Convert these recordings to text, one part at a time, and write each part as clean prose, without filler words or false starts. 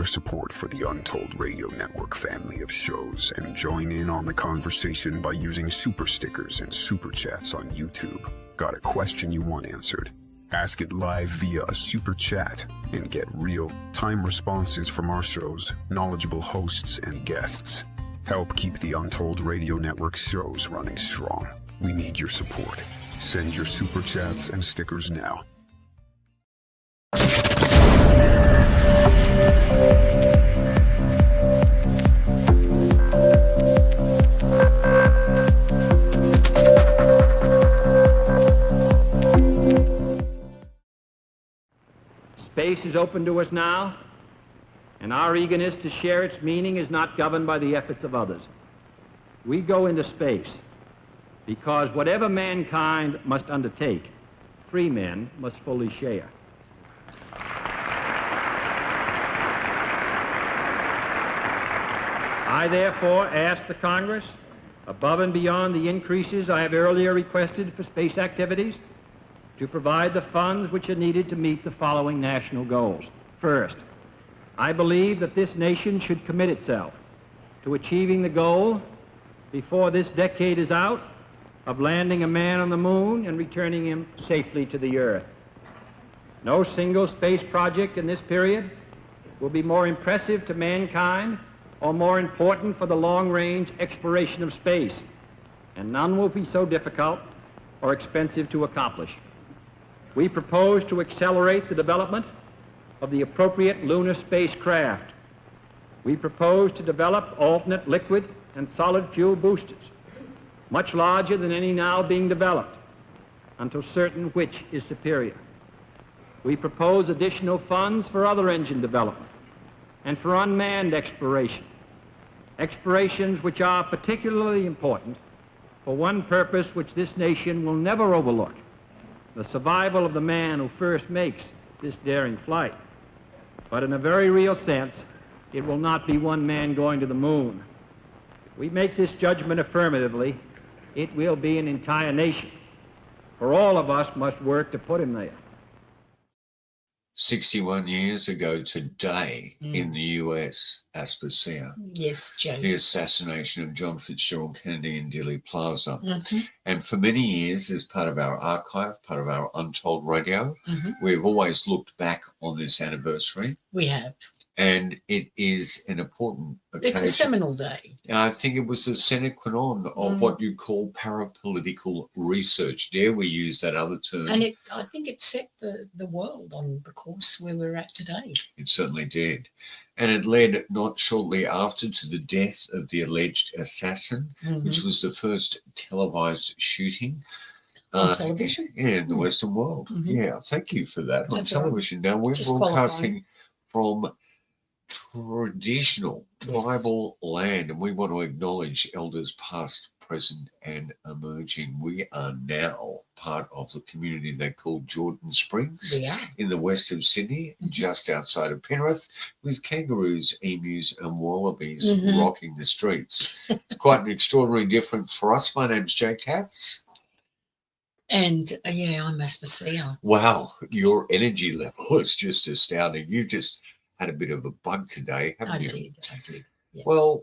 your support for the Untold Radio Network family of shows and join in on the conversation by using super stickers and super chats on YouTube. Got a question you want answered? Ask it live via a super chat and get real-time responses from our show's knowledgeable hosts and guests. Help keep the Untold Radio Network shows running strong. We need your support. Send your super chats and stickers now. Space is open to us now, and our eagerness to share its meaning is not governed by the efforts of others. We go into space because whatever mankind must undertake, free men must fully share. I therefore ask the Congress, above and beyond the increases I have earlier requested for space activities, to provide the funds which are needed to meet the following national goals. First, I believe that this nation should commit itself to achieving the goal, before this decade is out, of landing a man on the moon and returning him safely to the Earth. No single space project in this period will be more impressive to mankind or more important for the long-range exploration of space, and none will be so difficult or expensive to accomplish. We propose to accelerate the development of the appropriate lunar spacecraft. We propose to develop alternate liquid and solid fuel boosters, much larger than any now being developed, until certain which is superior. We propose additional funds for other engine development and for unmanned exploration, explorations which are particularly important for one purpose which this nation will never overlook: the survival of the man who first makes this daring flight. But in a very real sense, it will not be one man going to the moon. If we make this judgment affirmatively, it will be an entire nation, for all of us must work to put him there. 61 years ago today in the US, Aspasia. Yes, Jay. The assassination of John Fitzgerald Kennedy in Dealey Plaza. And for many years, as part of our archive, part of our Untold Radio, we've always looked back on this anniversary. We have. And it is an important occasion. It's a seminal day. I think it was the sine qua non of what you call parapolitical research. Dare we use that other term? And I think it set the world on the course where we're at today. It certainly did. And it led not shortly after to the death of the alleged assassin, which was the first televised shooting. On television? In the Western world. Yeah, thank you for that. That's on television. Right. Now, we're broadcasting from traditional tribal land, and we want to acknowledge elders past, present, and emerging. We are now part of the community they call Jordan Springs in the west of Sydney, just outside of Penrith, with kangaroos, emus, and wallabies rocking the streets. It's quite an extraordinary difference for us. My name's Jay Katz. And I'm Aspasia. Wow, your energy level is just astounding. You just had a bit of a bug today, haven't you? I did. Yeah. Well,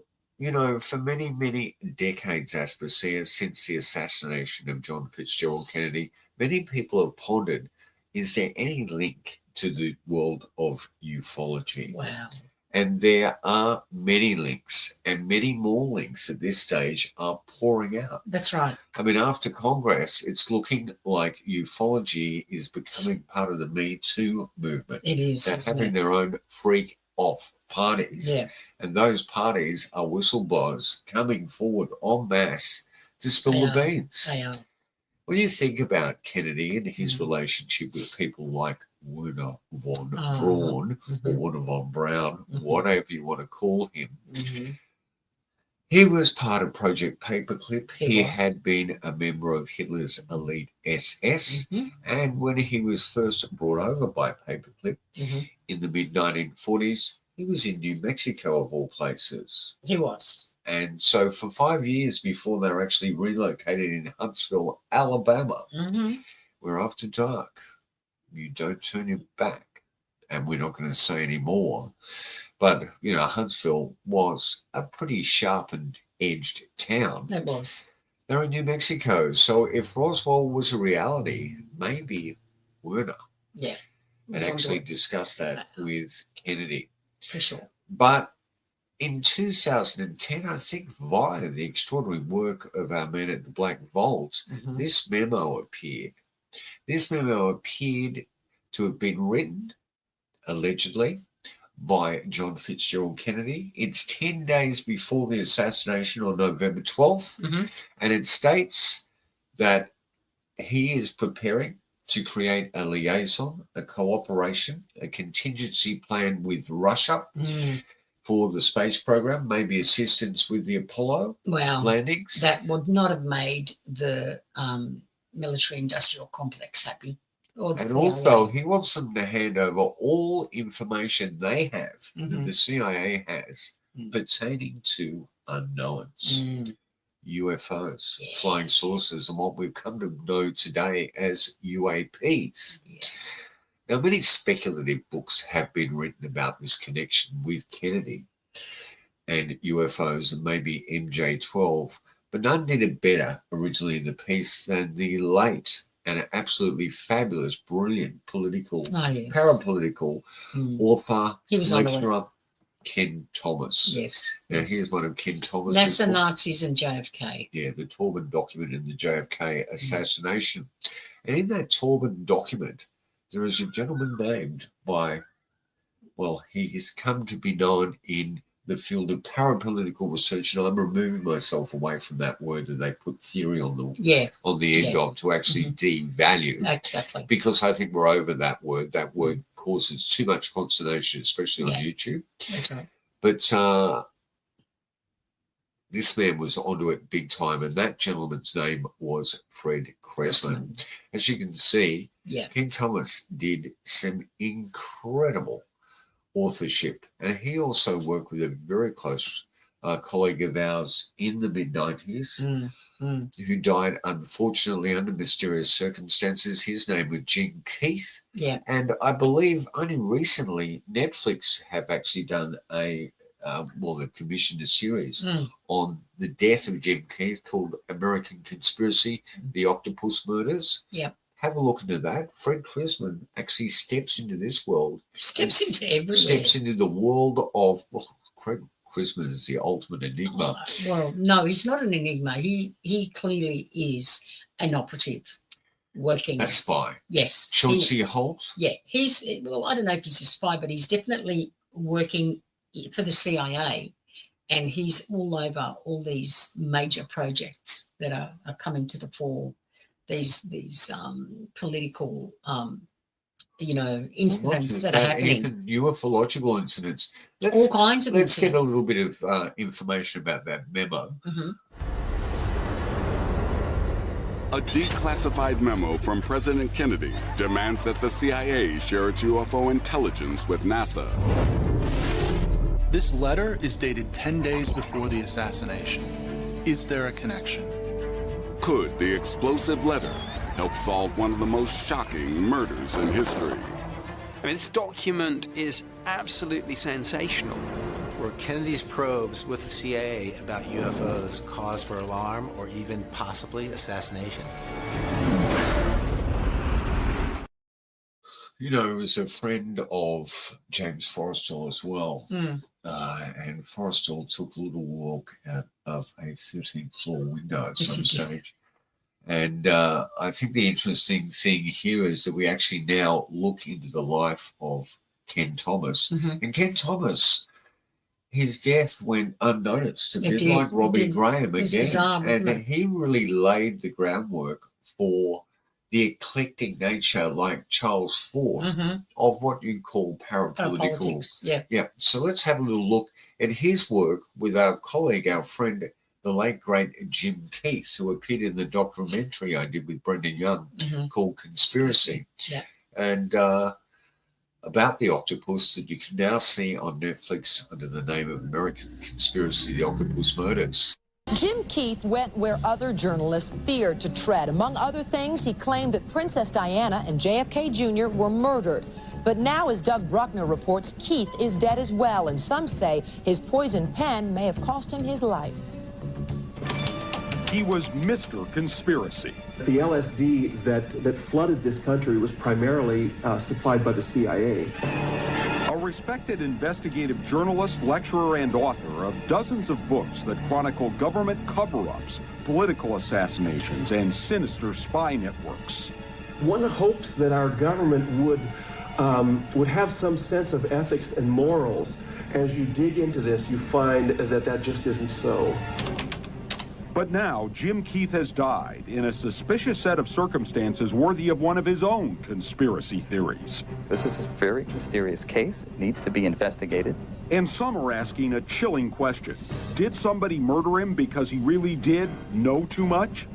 for many, many decades, Aspasia, since the assassination of John Fitzgerald Kennedy, many people have pondered, is there any link to the world of ufology? Wow. And there are many links, and many more links at this stage are pouring out. That's right. I mean, after Congress, it's looking like ufology is becoming part of the Me Too movement. It is. They're having their own freak off parties. Yeah. And those parties are whistleblowers coming forward en masse to spill the beans. They are. When you think about Kennedy and his relationship with people like Werner von Braun or Werner von Braun, whatever you want to call him, he was part of Project Paperclip. He had been a member of Hitler's elite SS. And when he was first brought over by Paperclip in the mid-1940s, he was in New Mexico, of all places. He was. And so for 5 years before they were actually relocated in Huntsville, Alabama, where after dark, you don't turn your back and we're not going to say any more. But, you know, Huntsville was a pretty sharpened, edged town. It was. They're in New Mexico. So if Roswell was a reality, maybe Werner. Yeah. And actually discussed that with Kennedy. For sure. But in 2010, I think via the extraordinary work of our men at the Black Vault, this memo appeared. This memo appeared to have been written, allegedly, by John Fitzgerald Kennedy. It's 10 days before the assassination on November 12th, and it states that he is preparing to create a liaison, a cooperation, a contingency plan with Russia for the space program, maybe assistance with the Apollo landings. That would not have made the military-industrial complex happy. And also, he wants them to hand over all information they have, that the CIA has, pertaining to unknowns, UFOs, flying saucers, and what we've come to know today as UAPs. Now, many speculative books have been written about this connection with Kennedy and UFOs and maybe MJ-12, but none did it better originally in the piece than the late and absolutely fabulous, brilliant parapolitical author, lecturer, Ken Thomas. Yes. Now, here's one of Ken Thomas. NASA, Nazis, and JFK. Yeah, the Torben document and the JFK assassination. And in that Torben document, there is a gentleman named by, well, he has come to be known in the field of parapolitical research, and I'm removing myself away from that word that they put theory on the end of to actually devalue. Exactly. Because I think we're over that word. That word causes too much consternation, especially on YouTube. That's right. But this man was onto it big time, and that gentleman's name was Fred Crisman. As you can see, Ken Thomas did some incredible authorship, and he also worked with a very close colleague of ours in the mid-90s who died unfortunately under mysterious circumstances. His name was Jim Keith, and I believe only recently Netflix have actually done they've commissioned a series on the death of Jim Keith called American Conspiracy, The Octopus Murders. Have a look into that. Fred Crisman actually steps into this world. Steps into everywhere. Steps into the world of, Fred Crisman is the ultimate enigma. Well, no, he's not an enigma. He clearly is an operative working. A spy. Yes. Chauncey Holt? Yeah. I don't know if he's a spy, but he's definitely working for the CIA. And he's all over all these major projects that are coming to the fore. These political, incidents that are happening. Even ufological incidents. All kinds of incidents. Let's get a little bit of information about that memo. A declassified memo from President Kennedy demands that the CIA share its UFO intelligence with NASA. This letter is dated 10 days before the assassination. Is there a connection? Could the explosive letter help solve one of the most shocking murders in history? I mean, this document is absolutely sensational. Were Kennedy's probes with the CIA about UFOs cause for alarm or even possibly assassination? You know, he was a friend of James Forrestal as well. And Forrestal took a little walk out of a 13th floor window at some stage. And I think the interesting thing here is that we actually now look into the life of Ken Thomas. And Ken Thomas, his death went unnoticed, a bit like Robbie Graham again. And he really laid the groundwork for the eclectic nature, like Charles Fort, of what you call parapolitics. So let's have a little look at his work with our colleague, our friend, the late, great Jim Keith, who appeared in the documentary I did with Brendan Young called Conspiracy. And about the octopus that you can now see on Netflix under the name of American Conspiracy, The Octopus Murders. Jim Keith went where other journalists feared to tread. Among other things, he claimed that Princess Diana and JFK Jr. were murdered. But now, as Doug Bruckner reports, Keith is dead as well, and some say his poison pen may have cost him his life. He was Mr. Conspiracy. The LSD that flooded this country was primarily supplied by the CIA. A respected investigative journalist, lecturer, and author of dozens of books that chronicle government cover-ups, political assassinations, and sinister spy networks. One hopes that our government would have some sense of ethics and morals. As you dig into this, you find that just isn't so. But now, Jim Keith has died in a suspicious set of circumstances worthy of one of his own conspiracy theories. This is a very mysterious case. It needs to be investigated. And some are asking a chilling question. Did somebody murder him because he really did know too much?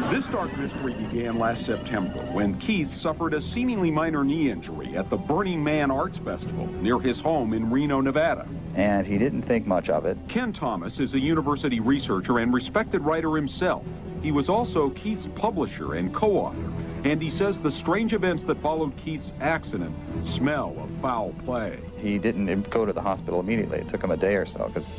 This dark mystery began last September when Keith suffered a seemingly minor knee injury at the Burning Man Arts Festival near his home in Reno, Nevada. And he didn't think much of it. Ken Thomas is a university researcher and respected writer himself. He was also Keith's publisher and co-author, and he says the strange events that followed Keith's accident smell of foul play. He didn't go to the hospital immediately. It took him a day or so because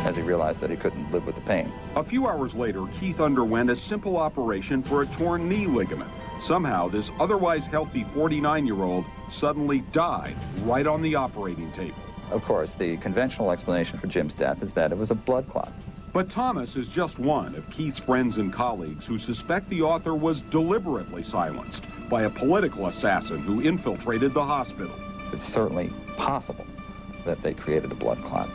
as he realized that he couldn't live with the pain. A few hours later, Keith underwent a simple operation for a torn knee ligament. Somehow, this otherwise healthy 49-year-old suddenly died right on the operating table. Of course, the conventional explanation for Jim's death is that it was a blood clot. But Thomas is just one of Keith's friends and colleagues who suspect the author was deliberately silenced by a political assassin who infiltrated the hospital. It's certainly possible that they created a blood clot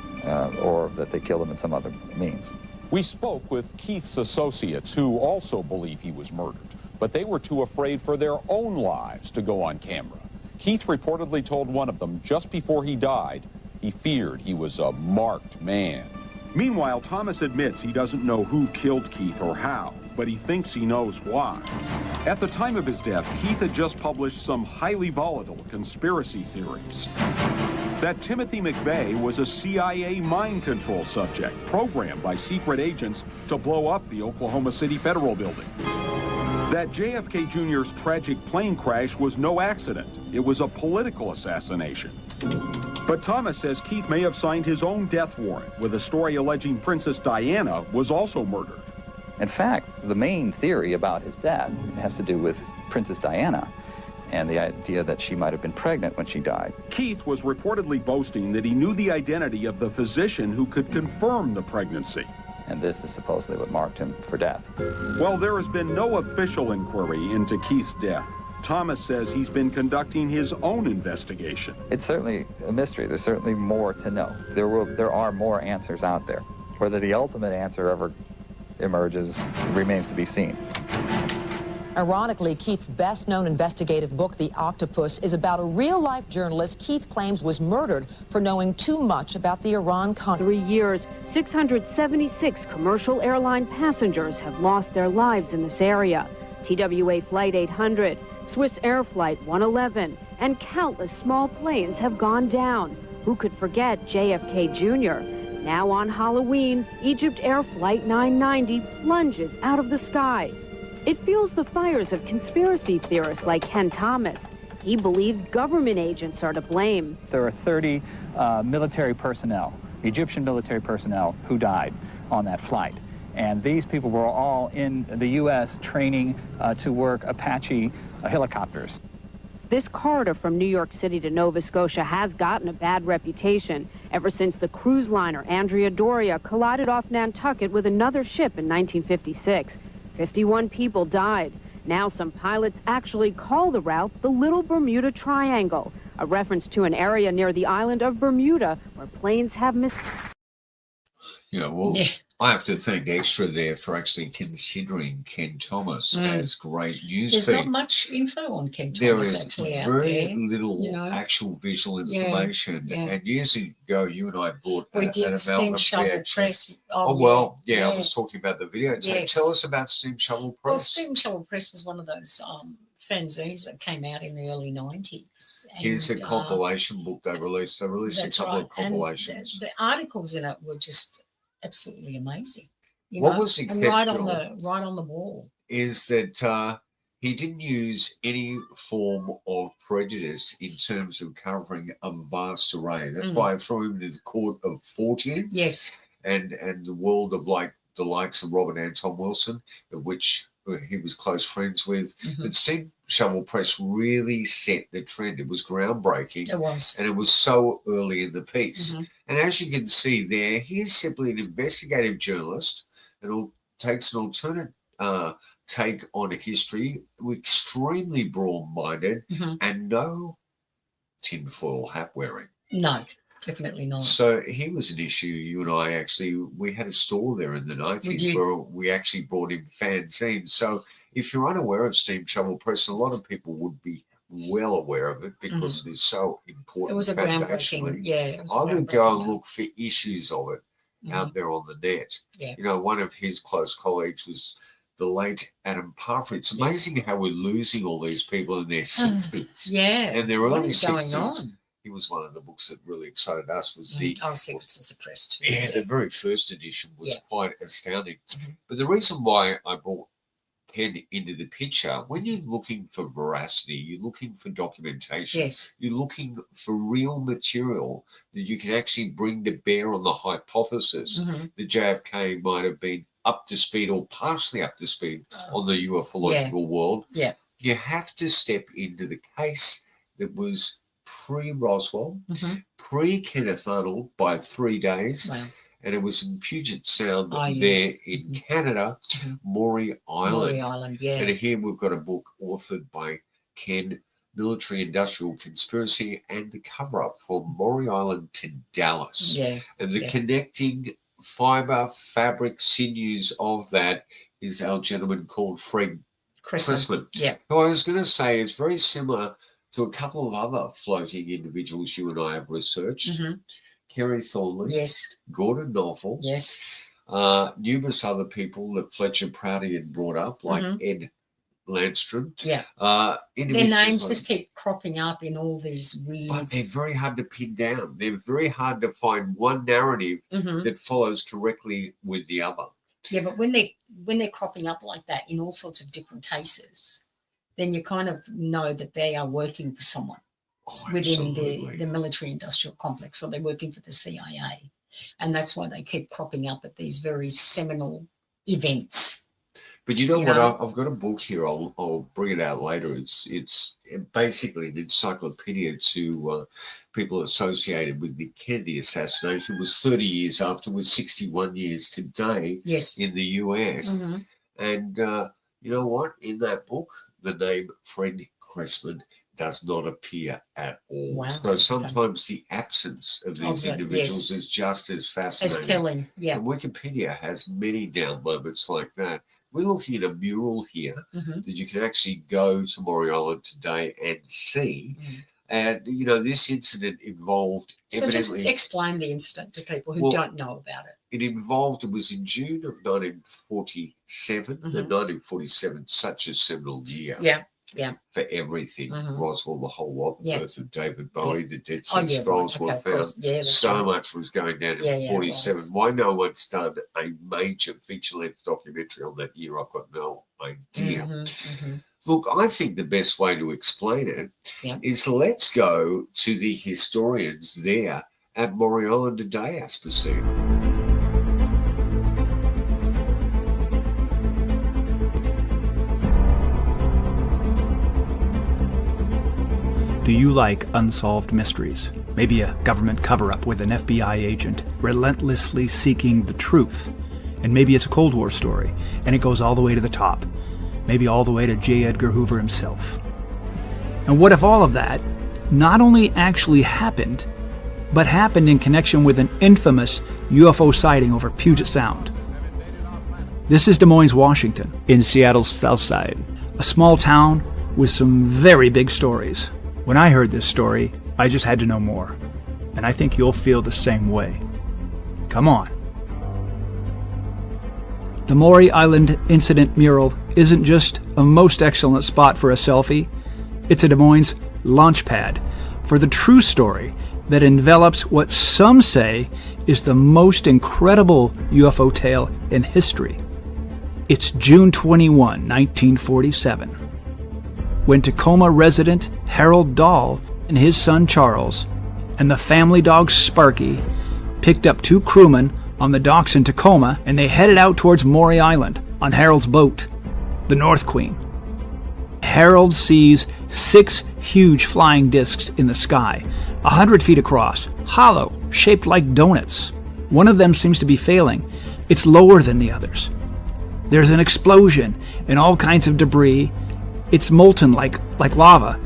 or that they killed him in some other means. We spoke with Keith's associates who also believe he was murdered, but they were too afraid for their own lives to go on camera. Keith reportedly told one of them just before he died he feared he was a marked man. Meanwhile, Thomas admits he doesn't know who killed Keith or how, but he thinks he knows why. At the time of his death, Keith had just published some highly volatile conspiracy theories. That Timothy McVeigh was a CIA mind control subject programmed by secret agents to blow up the Oklahoma City Federal Building. That JFK Jr.'s tragic plane crash was no accident. It was a political assassination. But Thomas says Keith may have signed his own death warrant with a story alleging Princess Diana was also murdered. In fact, the main theory about his death has to do with Princess Diana and the idea that she might have been pregnant when she died. Keith was reportedly boasting that he knew the identity of the physician who could confirm the pregnancy. And this is supposedly what marked him for death. Well, there has been no official inquiry into Keith's death. Thomas says he's been conducting his own investigation. It's certainly a mystery. There's certainly more to know. There are more answers out there. Whether the ultimate answer ever emerges remains to be seen. Ironically, Keith's best-known investigative book, The Octopus, is about a real-life journalist Keith claims was murdered for knowing too much about the Iran conflict. 3 years, 676 commercial airline passengers have lost their lives in this area. TWA Flight 800, Swiss Air Flight 111, and countless small planes have gone down. Who could forget JFK Jr.? Now on Halloween, Egypt Air Flight 990 plunges out of the sky. It fuels the fires of conspiracy theorists like Ken Thomas. He believes government agents are to blame. There are 30 military personnel, Egyptian military personnel, who died on that flight. And these people were all in the U.S. training to work Apache helicopters. This corridor from New York City to Nova Scotia has gotten a bad reputation ever since the cruise liner Andrea Doria collided off Nantucket with another ship in 1956. 51 people died. Now some pilots actually call the route the Little Bermuda Triangle, a reference to an area near the island of Bermuda where planes have missed. Yeah, well, I have to thank Extra there for actually considering Ken Thomas as great news There's feed. not much info on Ken There Thomas is actually out very there. little actual visual information. Yeah. And years ago, you and I bought We did an Steam amalgam Shovel reaction. Press. I was talking about the videotape. Yes. Tell us about Steam Shovel Press. Well, Steam Shovel Press was one of those fanzines that came out in the early 90s. Here's a compilation book they released. They released a couple of compilations. And the articles in it were just absolutely amazing. What was and right on the wall. is that he didn't use any form of prejudice in terms of covering a vast array. That's why I threw him into the court of Forteans. Yes. And the world of like the likes of Robert Anton Wilson, of which he was close friends with. But Steam Shovel Press really set the trend. It was groundbreaking. It was. And it was so early in the piece. And as you can see there, he's simply an investigative journalist and takes an alternate take on a history, extremely broad-minded and no tinfoil hat wearing. No, definitely not. So he was an issue. You and I actually, we had a store there in the 90s where we actually brought in fanzines. So if you're unaware of Steam Shovel Press, a lot of people would be well aware of it because it is so important. It was a groundbreaking, I would go and look for issues of it out there on the net. Yeah. You know, one of his close colleagues was the late Adam Parford. It's amazing how we're losing all these people in their 60s. And their what early is 60s. going on? He was one of the books that really excited us. Was the Secrets and Suppressed. Yeah, the very first edition was quite astounding. But the reason why I brought Ken into the picture, when you're looking for veracity, you're looking for documentation, you're looking for real material that you can actually bring to bear on the hypothesis that JFK might have been up to speed or partially up to speed on the ufological world. You have to step into the case that was pre-Roswell, pre-Kenneth Arnold by 3 days. And it was in Puget Sound there in Canada, Maury Island. And here we've got a book authored by Ken, Military Industrial Conspiracy and the Cover-Up from Maury Island to Dallas. And the connecting fiber, fabric, sinews of that is our gentleman called Fred Crisman. Who I was going to say is very similar to a couple of other floating individuals you and I have researched. Kerry Thornley, Gordon Norfolk, numerous other people that Fletcher Prouty had brought up, like Ed Landstrom. Their names just keep cropping up in all these weird... But they're very hard to pin down. They're very hard to find one narrative that follows correctly with the other. Yeah, but when they're cropping up like that in all sorts of different cases, then you kind of know that they are working for someone. Within the military industrial complex, or they're working for the CIA. And that's why they keep cropping up at these very seminal events. But you know what? I've got a book here. I'll bring it out later. It's basically an encyclopedia to people associated with the Kennedy assassination. It was 30 years after, it was 61 years today in the US. And you know what? In that book, the name Fred Crisman does not appear at all. So sometimes the absence of these individuals is just as fascinating. As telling, And Wikipedia has many down moments like that. We're looking at a mural here that you can actually go to Maury Island today and see. And, you know, this incident involved... So just explain the incident to people who don't know about it. It was in June of 1947. And 1947, such a seminal year. For everything, Roswell, the whole lot, the birth of David Bowie, the Dead Sea Scrolls were found. So much was going down in 47. Why no one's done a major feature-length documentary on that year, I've got no idea. Look, I think the best way to explain it is let's go to the historians there at Maury Island today, Aspasia. Do you like unsolved mysteries? Maybe a government cover-up with an FBI agent relentlessly seeking the truth. And maybe it's a Cold War story, and it goes all the way to the top. Maybe all the way to J. Edgar Hoover himself. And what if all of that not only actually happened, but happened in connection with an infamous UFO sighting over Puget Sound? This is Des Moines, Washington, in Seattle's South Side, a small town with some very big stories. When I heard this story, I just had to know more. And I think you'll feel the same way. Come on. The Maury Island Incident Mural isn't just a most excellent spot for a selfie. It's a Des Moines launchpad for the true story that envelops what some say is the most incredible UFO tale in history. It's June 21, 1947. when Tacoma resident Harold Dahl and his son Charles and the family dog Sparky picked up 2 crewmen on the docks in Tacoma, and they headed out towards Maury Island on Harold's boat, the North Queen. Harold sees 6 huge flying discs in the sky, 100 feet across, hollow, shaped like donuts. One of them seems to be failing. It's lower than the others. There's an explosion and all kinds of debris. It's molten like lava.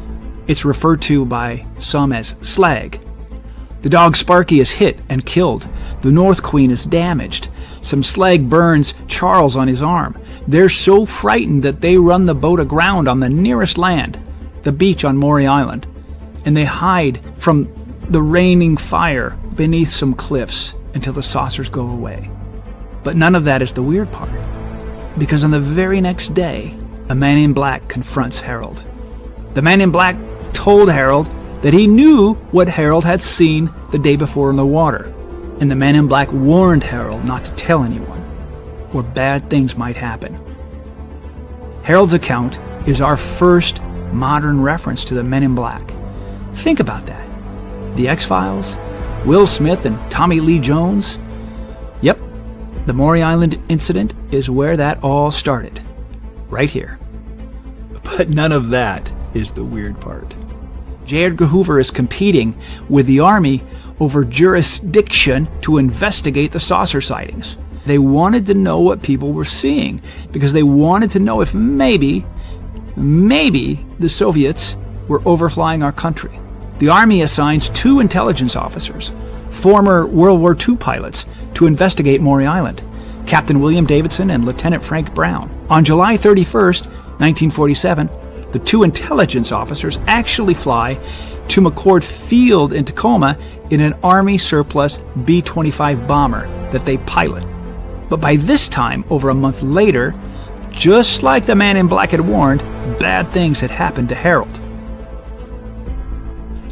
It's referred to by some as slag. The dog Sparky is hit and killed. The North Queen is damaged. Some slag burns Charles on his arm. They're so frightened that they run the boat aground on the nearest land, the beach on Maury Island, and they hide from the raining fire beneath some cliffs until the saucers go away. But none of that is the weird part, because on the very next day, a man in black confronts Harold. The man in black told Harold that he knew what Harold had seen the day before in the water, and the man in black warned Harold not to tell anyone, or bad things might happen. Harold's account is our first modern reference to the men in black. Think about that. The X-Files, Will Smith and Tommy Lee Jones. Yep, the Maury Island incident is where that all started, right here. But none of that is the weird part. J. Edgar Hoover is competing with the Army over jurisdiction to investigate the saucer sightings. They wanted to know what people were seeing because they wanted to know if maybe the Soviets were overflying our country. The Army assigns 2 intelligence officers, former World War II pilots, to investigate Maury Island, Captain William Davidson and Lieutenant Frank Brown. On July 31st, 1947, the 2 intelligence officers actually fly to McCord Field in Tacoma in an Army surplus B-25 bomber that they pilot. But by this time, over a month later, just like the man in black had warned, bad things had happened to Harold.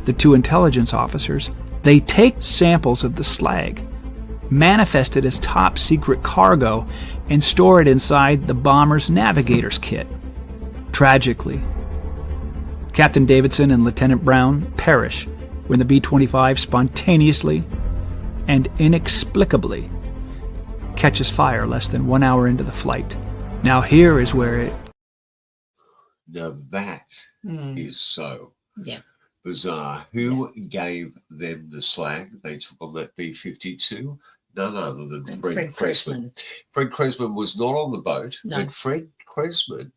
The 2 intelligence officers, they take samples of the slag, manifest it as top secret cargo, and store it inside the bomber's navigator's kit. Tragically, Captain Davidson and Lieutenant Brown perish when the B-25 spontaneously and inexplicably catches fire less than 1 hour into the flight. Now here is where it... Now that is so bizarre. Who gave them the slag they took on that B-52? None other than Fred Crisman. Fred Crisman was not on the boat, but Fred Crisman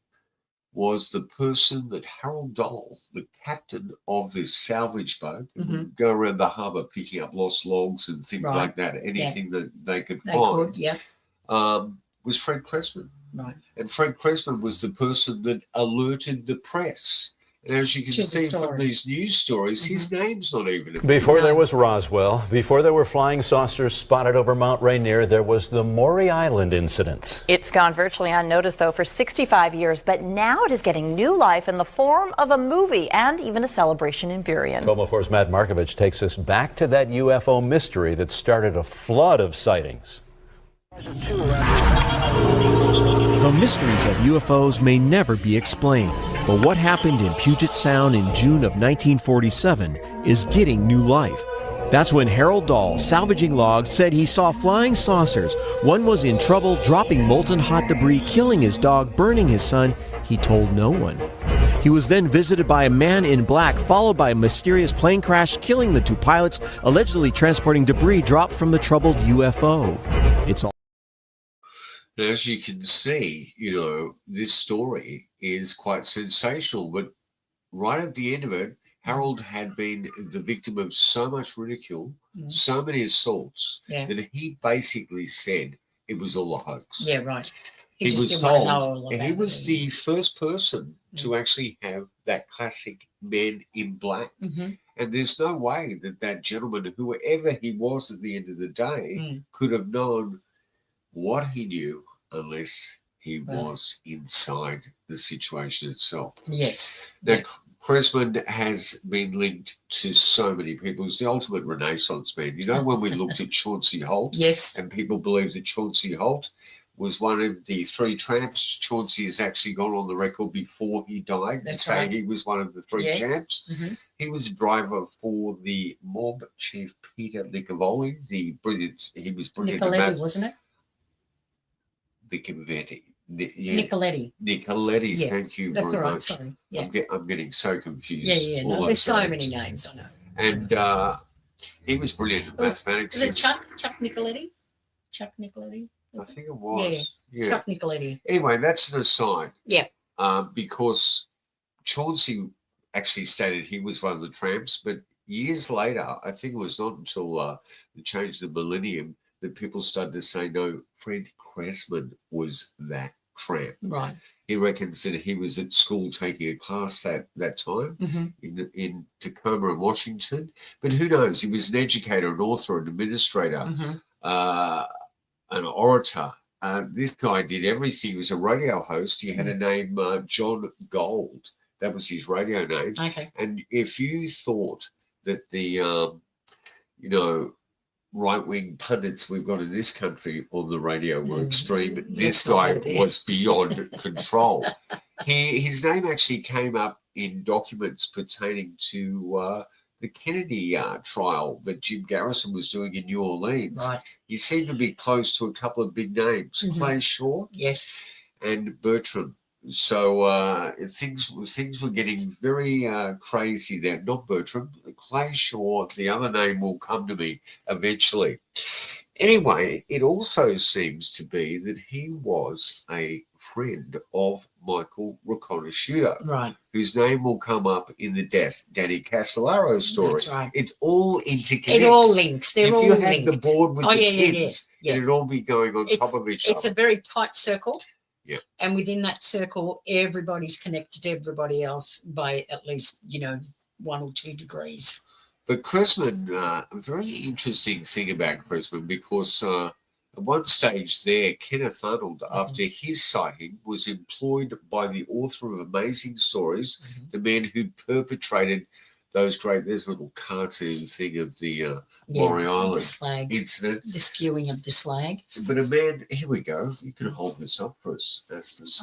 was the person that Harold Dahl, the captain of this salvage boat, would go around the harbour picking up lost logs and things like that, anything that they could find, was Fred Crisman. Right. And Fred Crisman was the person that alerted the press. And as you can see from these news stories, his name's not even... Before there was Roswell, before there were flying saucers spotted over Mount Rainier, there was the Maury Island incident. It's gone virtually unnoticed, though, for 65 years, but now it is getting new life in the form of a movie and even a celebration in Burien. 1204's Matt Markovich takes us back to that UFO mystery that started a flood of sightings. The mysteries of UFOs may never be explained, but what happened in Puget Sound in June of 1947 is getting new life. That's when Harold Dahl, salvaging logs, said he saw flying saucers. One was in trouble, dropping molten hot debris, killing his dog, burning his son. He told no one. He was then visited by a man in black, followed by a mysterious plane crash, killing the 2 pilots, allegedly transporting debris dropped from the troubled UFO. It's all... As you can see, this story is quite sensational, but right at the end of it, Harold had been the victim of so much ridicule, so many assaults, that he basically said it was all a hoax. Yeah, right. He was told he was the first person to actually have that classic men in black. And there's no way that gentleman, whoever he was at the end of the day, could have known what he knew unless he was inside the situation itself. Yes. Now, Crisman has been linked to so many people. He's the ultimate Renaissance man. When we looked at Chauncey Holt, and people believe that Chauncey Holt was one of the 3 tramps. Chauncey has actually gone on the record before he died to say he was one of the 3 tramps. He was a driver for the mob chief Peter Nicovoli, he was brilliant. Nicoletti, wasn't it? Nicoletti. Nicoletti. Yes, thank you very much. Sorry. Yeah. I'm getting so confused. Yeah. No, there's so many names, I know. And he was brilliant at mathematics. Was it Chuck Nicoletti? Chuck Nicoletti? I think it was. Yeah. Chuck Nicoletti. Anyway, that's an aside. Yeah. Because Chauncey actually stated he was one of the tramps, but years later, I think it was not until the change of the millennium that people started to say, no, Fred Crisman was that tramp. Right. He reckons that he was at school taking a class that time in Tacoma and Washington. But who knows? He was an educator, an author, an administrator, an orator. This guy did everything. He was a radio host. He had a name, John Gold. That was his radio name. Okay. And if you thought that the, right-wing pundits we've got in this country on the radio were extreme, this guy was beyond control. His name actually came up in documents pertaining to the Kennedy trial that Jim Garrison was doing in New Orleans. Right. He seemed to be close to a couple of big names, Clay Shaw and Bertram. So things were getting very crazy there. Not Bertram, Clay Shaw, the other name will come to me eventually. Anyway, it also seems to be that he was a friend of Michael Riconosciuto, right, whose name will come up in the Danny Castellaro story. That's right. It's all interconnected. It all links. They're all linked. If you had the board with the kids, it'd all be going on top of each other. It's a very tight circle. Yeah. And within that circle, everybody's connected to everybody else by at least, 1 or 2 degrees. But Crisman, a very interesting thing about Crisman, because at one stage there, Kenneth Arnold, after his sighting, was employed by the author of Amazing Stories, the man who perpetrated those great, there's a little cartoon thing of the Maury Island incident. The spewing of the slag. But a man, here we go. You can hold this up for us.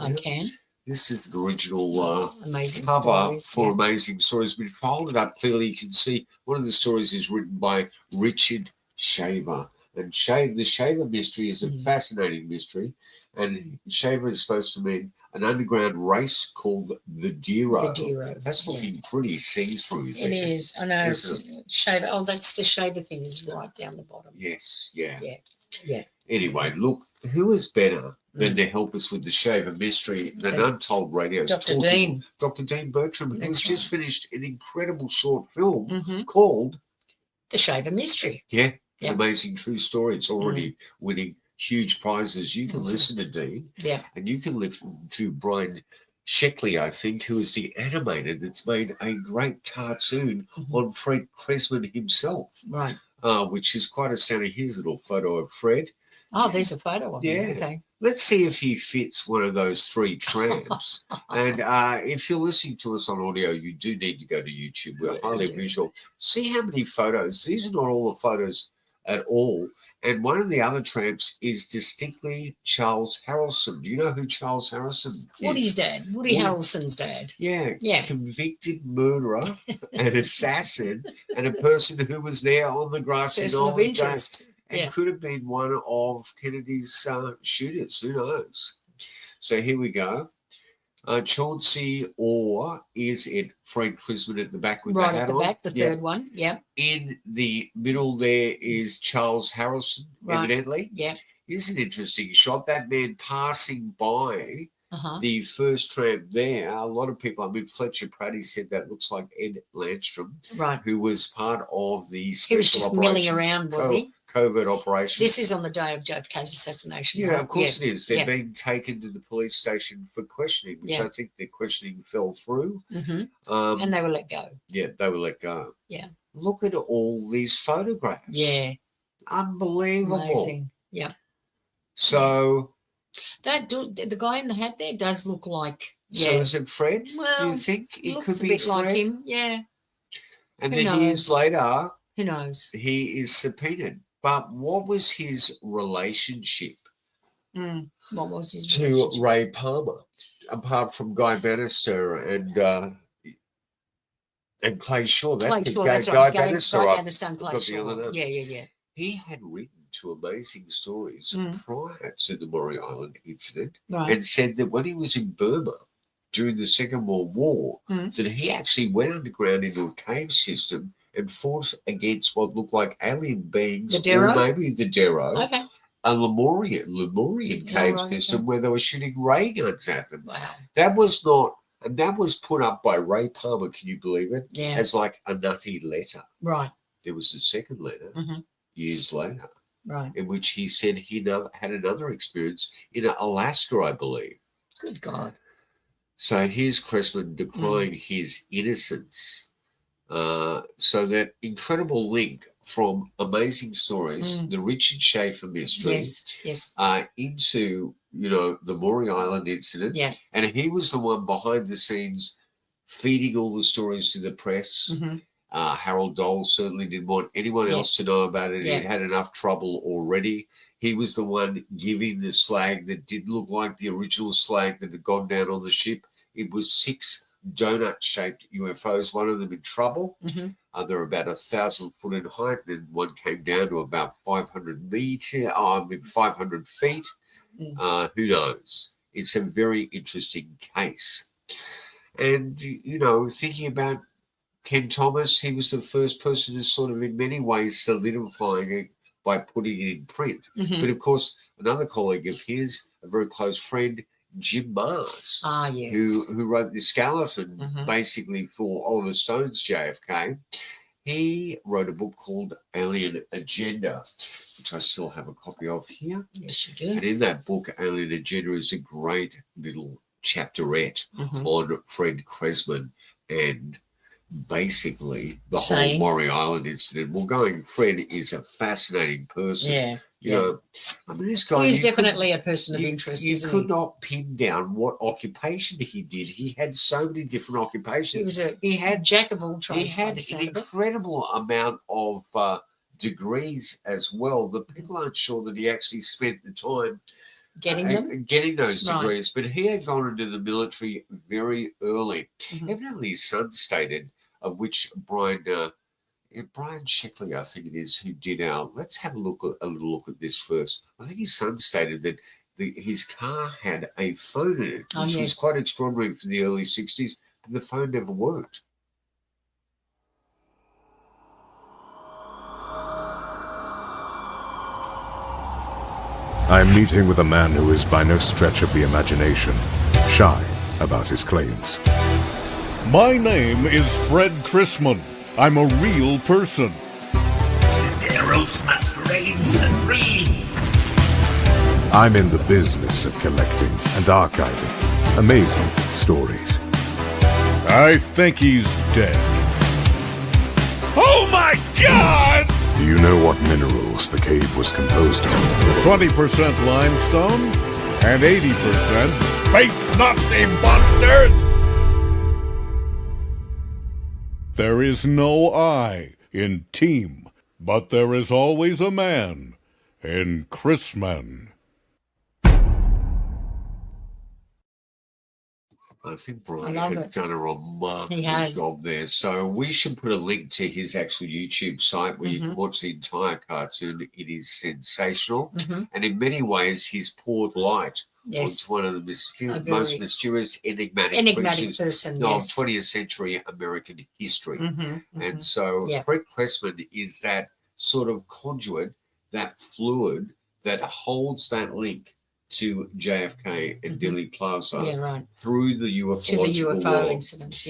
I can. This is the original Amazing cover Stories, for Amazing Stories. But folded up clearly, you can see one of the stories is written by Richard Shaver. And the Shaver mystery is a fascinating mystery. And Shaver is supposed to mean an underground race called the Dero. The Dero. That's looking pretty see-through. It is. I know. Shaver. Oh, that's the Shaver thing is right down the bottom. Yes. Yeah. Yeah. Anyway, look, who is better than to help us with the Shaver mystery than Untold Radio? Dr. Dean. Dr. Dean Bertram, who's just finished an incredible short film called The Shaver Mystery. Yeah. An amazing true story. It's already winning huge prizes. You can listen to Dean. Yeah. And you can listen to Brian Shickley, I think, who is the animator that's made a great cartoon on Fred Crisman himself. Right. Which is quite astounding. Here's a little photo of Fred. Oh, there's a photo of him. Okay. Let's see if he fits one of those 3 tramps. And if you're listening to us on audio, you do need to go to YouTube. We're highly visual. See how many photos. These are not all the photos at all. And one of the other tramps is distinctly Charles Harrelson. Do you know who Charles Harrelson is? Woody's dad. Woody Harrelson's dad. Yeah. Convicted murderer, an assassin, and a person who was there on the grassy knoll of interest. and could have been one of Kennedy's shooters. Who knows? So here we go. Chauncey, or is it Fred Crisman at the back with the hat on? Right at the back, the third one, yeah. In the middle there is Charles Harrelson, evidently. Yeah. Here's an interesting shot. That man passing by the first tramp there. A lot of people, Fletcher Pratty said that looks like Ed Landstrom, who was part of the special He was just milling around, wasn't he? Covert operation. This is on the day of JFK's assassination. Yeah, of course it is. They're being taken to the police station for questioning, which I think their questioning fell through. And they were let go. Yeah, they were let go. Yeah. Look at all these photographs. Yeah. Unbelievable. Amazing. Yeah. So the guy in the hat there does look like. So is it Fred? Well, do you think it looks could a be bit Fred? like him? Yeah. And Who then years knows? later, Who knows? he is subpoenaed. But what was his relationship What was his to relationship? Ray Palmer, apart from Guy Bannister and Clay Shaw. That's Guy Bannister. Guy Bannister and Clay Shaw. Yeah. Yeah. He had written two amazing stories prior to the Maury Island incident, Right. and said that when he was in Burma during the Second World War, that he actually went underground into a cave system and fought against what looked like alien beings, The Dero? or maybe the Dero, Okay. a Lemurian cave system where they were shooting ray guns at them. Wow. That was put up by Ray Palmer, can you believe it? Yeah. As like a nutty letter. Right. There was a second letter years later, Right. in which he said he had another experience in Alaska, I believe. Good God. So here's Crisman decrying his innocence. So that incredible link from Amazing Stories, the Richard Schaefer mystery, Yes. into, the Maury Island incident. Yeah. And he was the one behind the scenes feeding all the stories to the press. Harold Dole certainly didn't want anyone else to know about it. Yeah. He'd had enough trouble already. He was the one giving the slag that did look like the original slag that had gone down on the ship. It was 6 donut-shaped UFOs, one of them in trouble. They're about 1,000 foot in height, and one came down to about 500 feet. Who knows? It's a very interesting case. And, thinking about Ken Thomas, he was the first person to sort of, in many ways, solidifying it by putting it in print. But, of course, another colleague of his, a very close friend, Jim Mars, who wrote the skeleton basically for Oliver Stone's JFK. He wrote a book called Alien Agenda, which I still have a copy of here. Yes, you do. And in that book, Alien Agenda is a great little chapterette on Fred Crisman and basically the whole Maury Island incident. Well, Fred is a fascinating person. This guy... He's definitely a person of interest, isn't he? You could not pin down what occupation he did. He had so many different occupations. He had jack of all trades. He had an incredible amount of degrees as well. The people aren't sure that he actually spent the time getting those degrees, but he had gone into the military very early. Evidently, his son stated, of which Brian Shickley, I think it is, who did our. Let's have a little look at this first. I think his son stated that his car had a phone in it, which was quite extraordinary for the early 60s, but the phone never worked. I'm meeting with a man who is by no stretch of the imagination shy about his claims. My name is Fred Crisman. I'm a real person. Daros must reign supreme. I'm in the business of collecting and archiving amazing stories. I think he's dead. Oh my God! Do you know what minerals the cave was composed of? 20% limestone and 80% space Nazi monsters! There is no I in team, but there is always a man in Crisman. I think Brian has done a remarkable job there. So we should put a link to his actual YouTube site where you can watch the entire cartoon. It is sensational. And in many ways, he's poured light onto one of the most mysterious, enigmatic creatures of 20th century American history. And so Fred Crisman is that sort of conduit, that fluid that holds that link to JFK and Dealey Plaza through the ufological world. Incidents,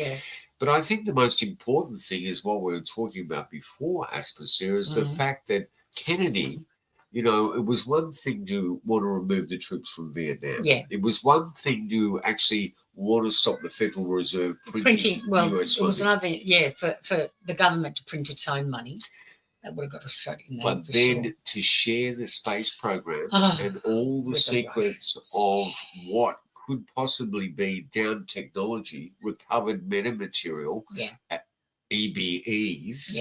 But I think the most important thing is what we were talking about before, Aspasia, is the fact that Kennedy, it was one thing to want to remove the troops from Vietnam. It was one thing to actually want to stop the Federal Reserve printing US money. It was another, for the government to print its own money. That would have got a shot in there. But then to share the space program and all the secrets of what could possibly be down technology, recovered metamaterial, EBEs,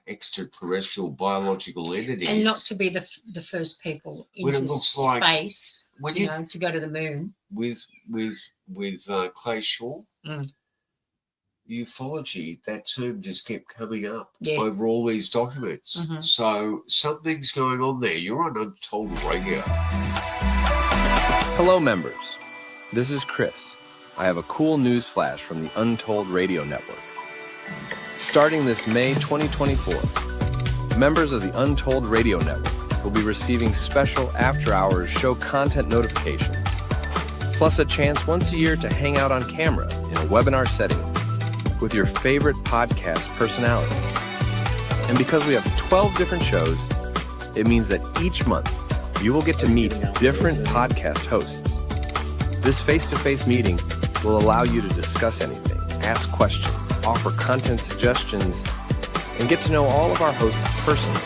extraterrestrial biological entities. And not to be the first people When it into looks like- space, when you you- know, to go to the moon. With Clay Shaw, ufology, that term just kept coming up over all these documents. So something's going on there. You're on Untold Radio. Hello, members. This is Chris. I have a cool news flash from the Untold Radio Network. Starting this May 2024, members of the Untold Radio Network will be receiving special after-hours show content notifications, plus a chance once a year to hang out on camera in a webinar setting with your favorite podcast personality. And because we have 12 different shows, it means that each month you will get to meet different podcast hosts. This face-to-face meeting will allow you to discuss anything, ask questions, offer content suggestions, and get to know all of our hosts personally.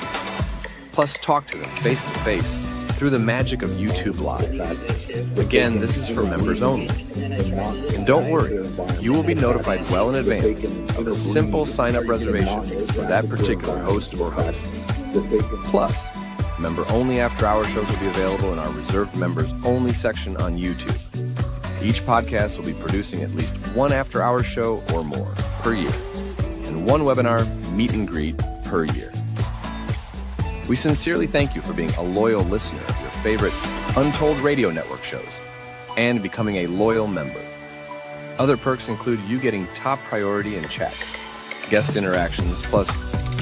Plus talk to them face-to-face through the magic of YouTube Live. Again, this is for members only. And don't worry, you will be notified well in advance of a simple sign-up reservation for that particular host or hosts. Plus, member-only after-hour shows will be available in our reserved members-only section on YouTube. Each podcast will be producing at least one after-hour show or more per year, and one webinar meet and greet per year. We sincerely thank you for being a loyal listener of your favorite Untold Radio Network shows and becoming a loyal member. Other perks include you getting top priority in chat, guest interactions, plus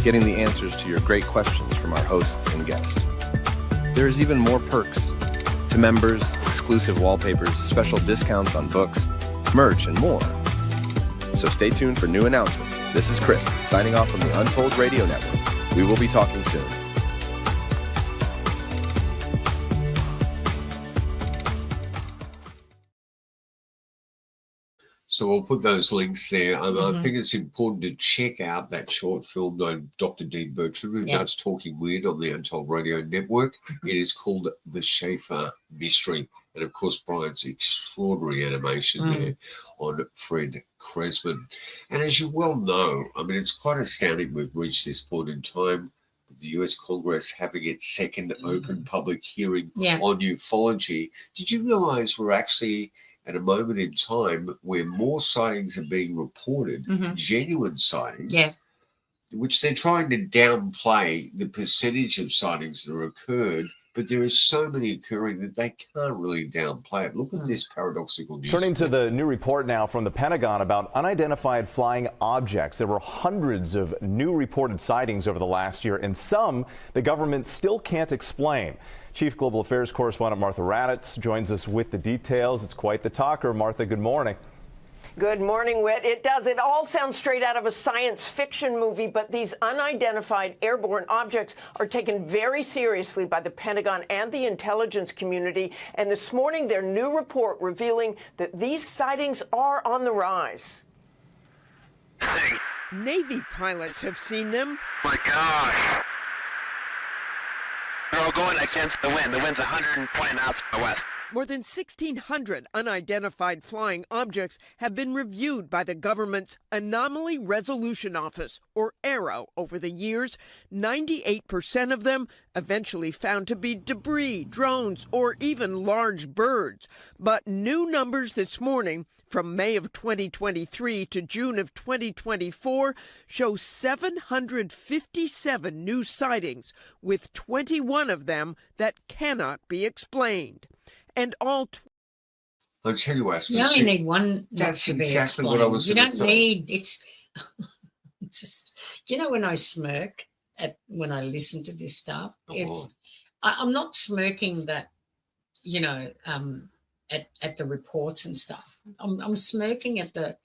getting the answers to your great questions from our hosts and guests. There is even more perks. To members, exclusive wallpapers, special discounts on books, merch, and more. So stay tuned for new announcements. This is Chris, signing off from the Untold Radio Network. We will be talking soon. So we'll put those links there. I think it's important to check out that short film by Dr. Dean Bertrand, who does Talking Weird on the Untold Radio Network. It is called The Schaefer Mystery. And, of course, Brian's extraordinary animation there on Fred Crisman. And as you well know, I mean, it's quite astounding we've reached this point in time, with the US Congress having its second open public hearing on ufology. Did you realize we're actually at a moment in time where more sightings are being reported, genuine sightings, which they're trying to downplay the percentage of sightings that have occurred, but there is so many occurring that they can't really downplay it. Look at this paradoxical news. Turning to the new report now from the Pentagon about unidentified flying objects. There were hundreds of new reported sightings over the last year, and some the government still can't explain. Chief Global Affairs Correspondent Martha Raddatz joins us with the details. It's quite the talker. Martha, good morning. Good morning, Whit. It does. It all sounds straight out of a science fiction movie, but these unidentified airborne objects are taken very seriously by the Pentagon and the intelligence community. And this morning, their new report revealing that these sightings are on the rise. Navy pilots have seen them. My gosh. They're all going against the wind. The wind's 120 knots from the west. More than 1,600 unidentified flying objects have been reviewed by the government's Anomaly Resolution Office, or ARROW, over the years. 98% of them eventually found to be debris, drones, or even large birds. But new numbers this morning, from May of 2023 to June of 2024, show 757 new sightings, with 21 of them that cannot be explained. And all. I'll tell you what, you only need one. That's not to be exactly explained. what I was You going don't to say. need. It's just, you know, when I smirk when I listen to this stuff, I'm not smirking that, you know, at the reports and stuff. I'm smirking at the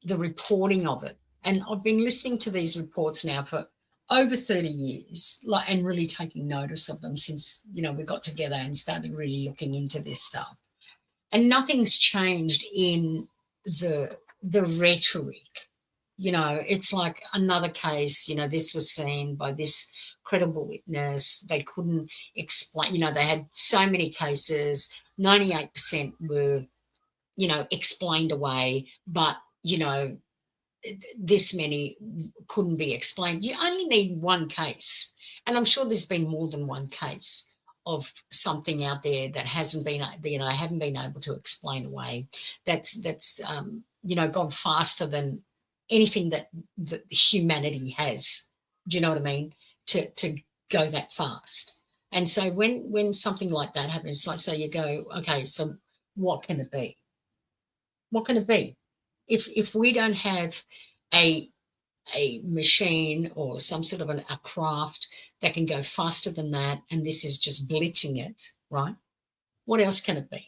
reporting of it, and I've been listening to these reports now for over 30 years, and really taking notice of them since, you know, we got together and started really looking into this stuff. And nothing's changed in the rhetoric. You know, it's like another case, you know, this was seen by this credible witness. They couldn't explain, you know, they had so many cases, 98% were, you know, explained away, but, you know, this many couldn't be explained. You only need one case. And I'm sure there's been more than one case of something out there that hasn't been, haven't been able to explain away. That's gone faster than anything that humanity has. Do you know what I mean? To go that fast. And so when something like that happens, so you go, okay, so what can it be? What can it be? If we don't have a machine or some sort of a craft that can go faster than that, and this is just blitzing it, right? What else can it be?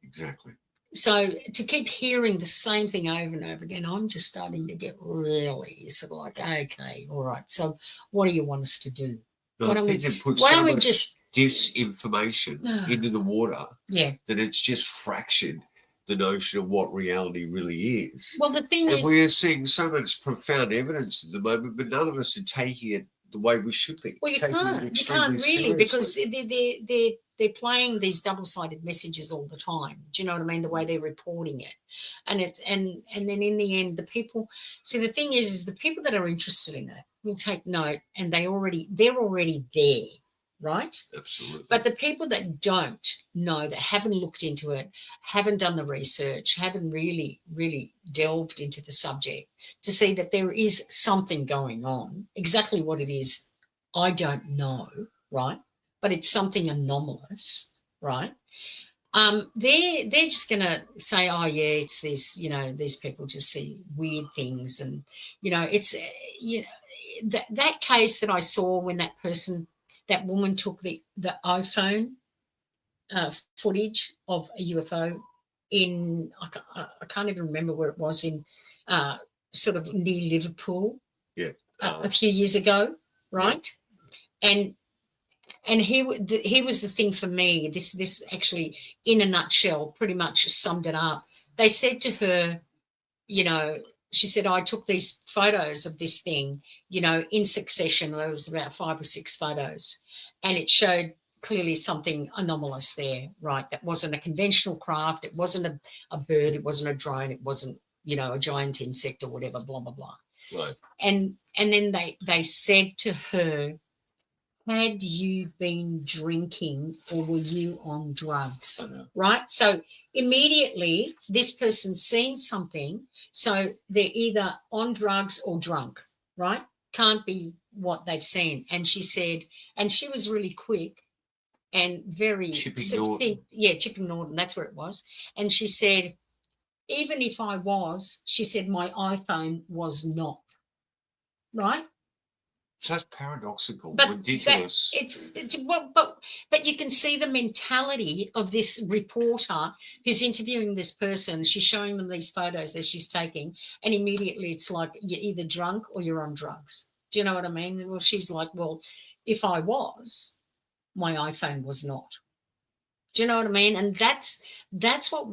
Exactly. So to keep hearing the same thing over and over again, I'm just starting to get really sort of like, okay, all right. So what do you want us to do? No, Why why don't we just disinformation into the water? Yeah. That it's just fractured the notion of what reality really is. Well, the thing is, we are seeing so much profound evidence at the moment, but none of us are taking it the way we should be. Well, you can't really, because they're playing these double-sided messages all the time. Do you know what I mean? The way they're reporting it, and then in the end, the people. See, the thing is the people that are interested in it will take note, and they're already there, right? Absolutely. But the people that don't know, that haven't looked into it, haven't done the research, haven't really delved into the subject to see that there is something going on. Exactly what it is, I don't know, right? But it's something anomalous, right? They're just going to say, oh, yeah, it's this, these people just see weird things. And, it's, that case that I saw when that woman took the iPhone footage of a UFO in, I can't even remember where it was, in sort of near Liverpool a few years ago, right? Yeah. And he was the thing for me. This actually, in a nutshell, pretty much summed it up. They said to her, she said, I took these photos of this thing, in succession. There was about 5 or 6 photos, and it showed clearly something anomalous there, right? That wasn't a conventional craft. It wasn't a bird. It wasn't a drone. It wasn't, a giant insect or whatever, blah, blah, blah. Right. And then they said to her, had you been drinking or were you on drugs? Right? So immediately this person's seen something. So they're either on drugs or drunk, right? Can't be what they've seen. And she said, and she was really quick and very succinct. Yeah, Chipping Norton, that's where it was. And she said, even if I was, she said, my iPhone was not. Right? So that's paradoxical, but ridiculous. But you can see the mentality of this reporter who's interviewing this person. She's showing them these photos that she's taking, and immediately it's like you're either drunk or you're on drugs. Do you know what I mean? Well, she's like, well, if I was, my iPhone was not. Do you know what I mean? And that's what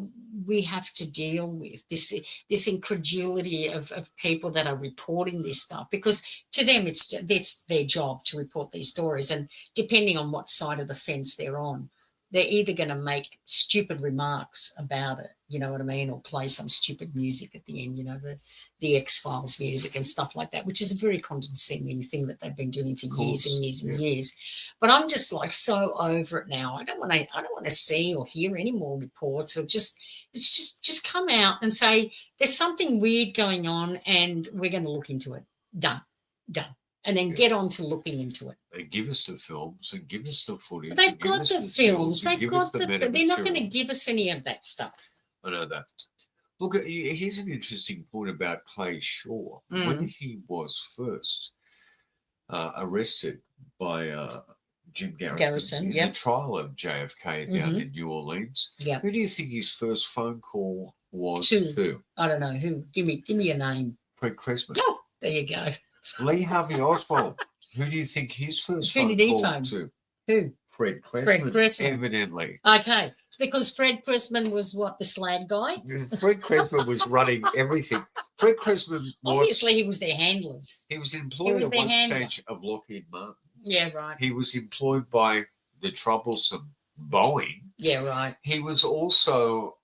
we have to deal with, this incredulity of people that are reporting this stuff, because to them it's their job to report these stories, and depending on what side of the fence they're on, they're either going to make stupid remarks about it, you know what I mean, or play some stupid music at the end, the X-Files music and stuff like that, which is a very condescending thing that they've been doing for years and years and years. But I'm just like so over it now. I don't want to see or hear any more reports, or just come out and say there's something weird going on and we're going to look into it. Done. And then get on to looking into it. They give us the films and give us the footage. But they've got the films. They've got they're not going to give us any of that stuff. I know that. Look, here's an interesting point about Clay Shaw. When he was first arrested by Jim Garrison in the trial of JFK down in New Orleans, who do you think his first phone call was to? I don't know. Who? Give me a name. Fred Crisman. Oh, there you go. Lee Harvey Oswald. Who do you think his first phone call to? Who? Fred Crisman. Fred Crisman. Evidently. Okay. It's because Fred Crisman was what, the slag guy? Fred Crisman was running everything. Fred Crisman was... Obviously, he was their handlers. He was employed at one stage of Lockheed Martin. Yeah, right. He was employed by the troublesome Boeing. Yeah, right. He was also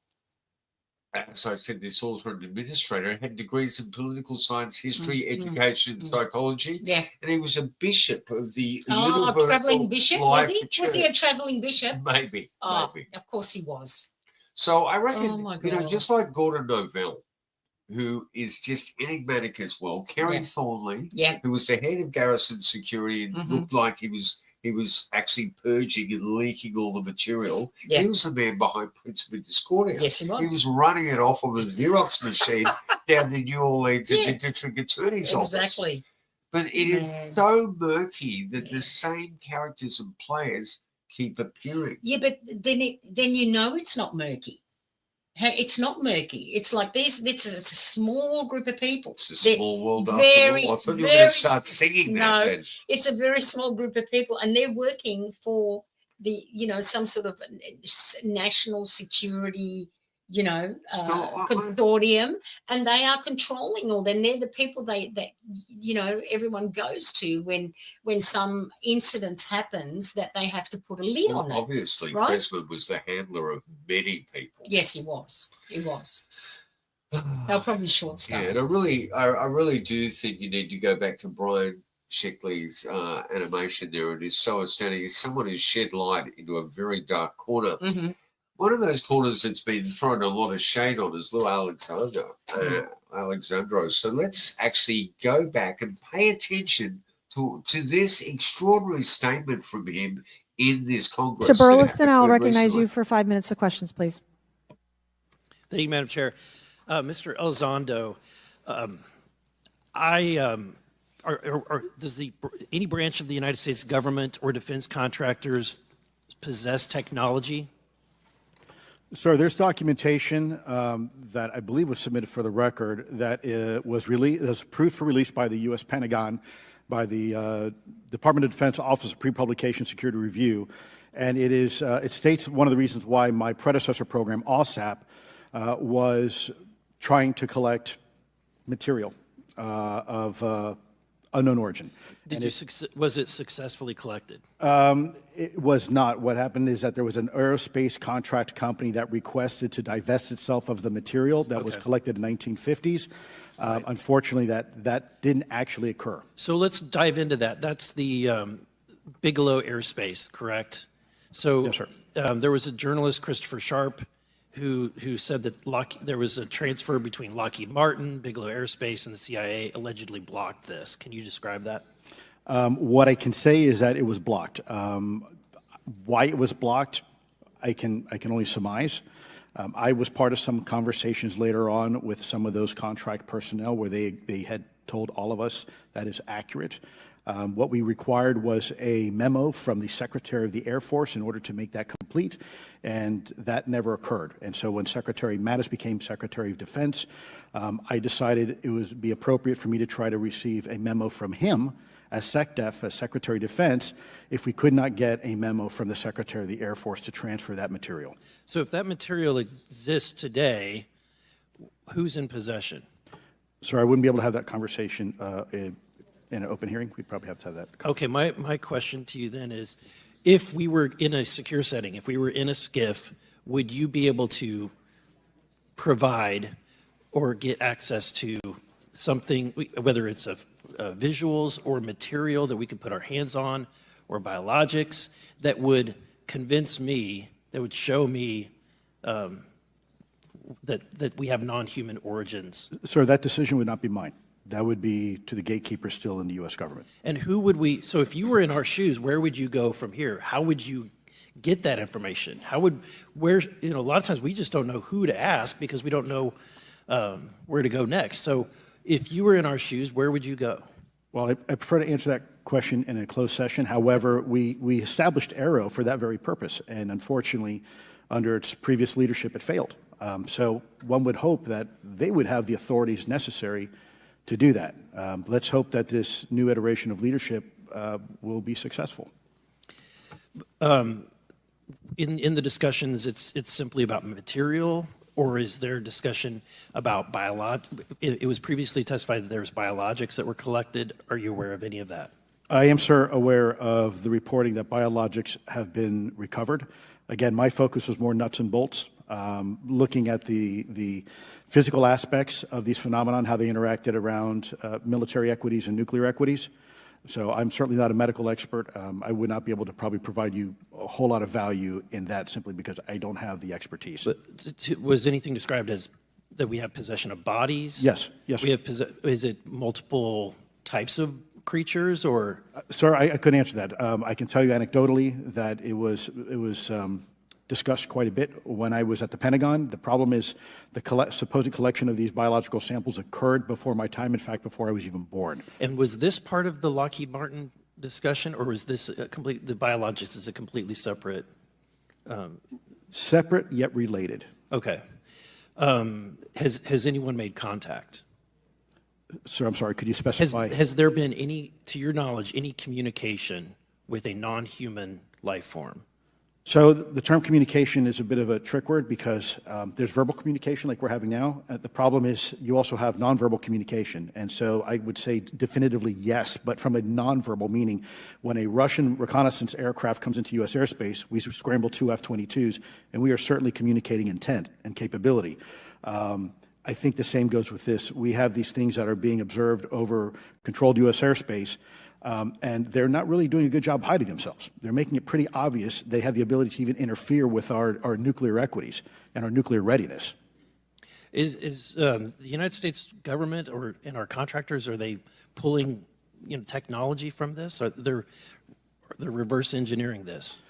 as I said, this author and administrator, had degrees in political science, history, education, and psychology. Yeah. And he was a bishop of the traveling bishop, was he? Church. Was he a traveling bishop? Maybe. Of course he was. So I reckon, my you know, God. just like Gordon Novell, who is just enigmatic as well, Kerry Thornley, who was the head of Garrison Security and looked like he was actually purging and leaking all the material. He was the man behind Prince of Discordia. Yes, he was. He was running it off of a Xerox machine down to New Orleans in the district attorney's office. Exactly. But it is so murky that the same characters and players keep appearing. Yeah, but then you know it's not murky. It's not murky. It's like it's a small group of people. It's a small world after all. I thought you were going to start singing that. No, then. it's a very small group of people, and they're working for the, some sort of national security, consortium, and they are controlling all. Then they're the people that everyone goes to when some incident happens that they have to put a lid on it. Obviously, right? Crisman was the handler of many people. Yes, he was. He was. They'll probably short-staffed. Yeah, and I really do think you need to go back to Brian Shickley's animation there. It is so astounding. It's someone who's shed light into a very dark corner. Mm-hmm. One of those corners that's been thrown a lot of shade on is Lou Alexandro. So let's actually go back and pay attention to this extraordinary statement from him in this Congress. Mr. Burleson, I'll recognize you for 5 minutes of questions, please. Thank you, Madam Chair. Mr. Elizondo, does any branch of the United States government or defense contractors possess technology? Sir, there's documentation that I believe was submitted for the record that was approved for release by the U.S. Pentagon, by the Department of Defense Office of Pre-Publication Security Review, and it states one of the reasons why my predecessor program, OSAP, was trying to collect material of unknown origin. Was it successfully collected? It was not. What happened is that there was an aerospace contract company that requested to divest itself of the material that was collected in the 1950s. Unfortunately, that didn't actually occur. So let's dive into that. That's the Bigelow Airspace, correct? So yes, sir. There was a journalist, Christopher Sharp, who said that there was a transfer between Lockheed Martin, Bigelow Airspace, and the CIA allegedly blocked this. Can you describe that? What I can say is that it was blocked. Why it was blocked, I can only surmise. I was part of some conversations later on with some of those contract personnel where they had told all of us that is accurate. What we required was a memo from the Secretary of the Air Force in order to make that complete, and that never occurred. And so when Secretary Mattis became Secretary of Defense, I decided it would be appropriate for me to try to receive a memo from him as SecDef, as Secretary of Defense, if we could not get a memo from the Secretary of the Air Force to transfer that material. So if that material exists today, who's in possession? Sir, I wouldn't be able to have that conversation in an open hearing. We'd probably have to have that. Okay, my question to you then is, if we were in a secure setting, if we were in a SCIF, would you be able to provide or get access to something, whether it's visuals or material that we could put our hands on, or biologics, that would convince me, that would show me that we have non-human origins? Sir, that decision would not be mine. That would be to the gatekeepers still in the U.S. government. And who would so if you were in our shoes, where would you go from here? How would you get that information? A lot of times we just don't know who to ask because we don't know where to go next. So if you were in our shoes, where would you go? Well, I prefer to answer that question in a closed session. However, we established AARO for that very purpose, and unfortunately, under its previous leadership, it failed. So one would hope that they would have the authorities necessary to do that. Let's hope that this new iteration of leadership will be successful. In the discussions, it's simply about material, or is there discussion about it was previously testified that there was biologics that were collected. Are you aware of any of that? I am, sir, aware of the reporting that biologics have been recovered. Again, my focus was more nuts and bolts. looking at the physical aspects of these phenomenon, how they interacted around military equities and nuclear equities. So I'm certainly not a medical expert. I would not be able to probably provide you a whole lot of value in that simply because I don't have the expertise. But was anything described as that we have possession of bodies? Yes, yes. We have is it multiple types of creatures or? Sir, I couldn't answer that. I can tell you anecdotally that it was discussed quite a bit when I was at the Pentagon. The problem is the supposed collection of these biological samples occurred before my time, in fact, before I was even born. And was this part of the Lockheed Martin discussion, or was this the biologics is a completely separate? Separate yet related. Okay. Has anyone made contact? Sir, I'm sorry, could you specify? Has there been any, to your knowledge, any communication with a non-human life form? So the term communication is a bit of a trick word because there's verbal communication like we're having now. The problem is you also have nonverbal communication. And so I would say definitively yes, but from a nonverbal meaning, when a Russian reconnaissance aircraft comes into U.S. airspace, we scramble 2 F-22s, and we are certainly communicating intent and capability. I think the same goes with this. We have these things that are being observed over controlled U.S. airspace, and they're not really doing a good job hiding themselves. They're making it pretty obvious they have the ability to even interfere with our nuclear equities and our nuclear readiness. Is the United States government and our contractors, are they pulling technology from this? Or they're reverse engineering this?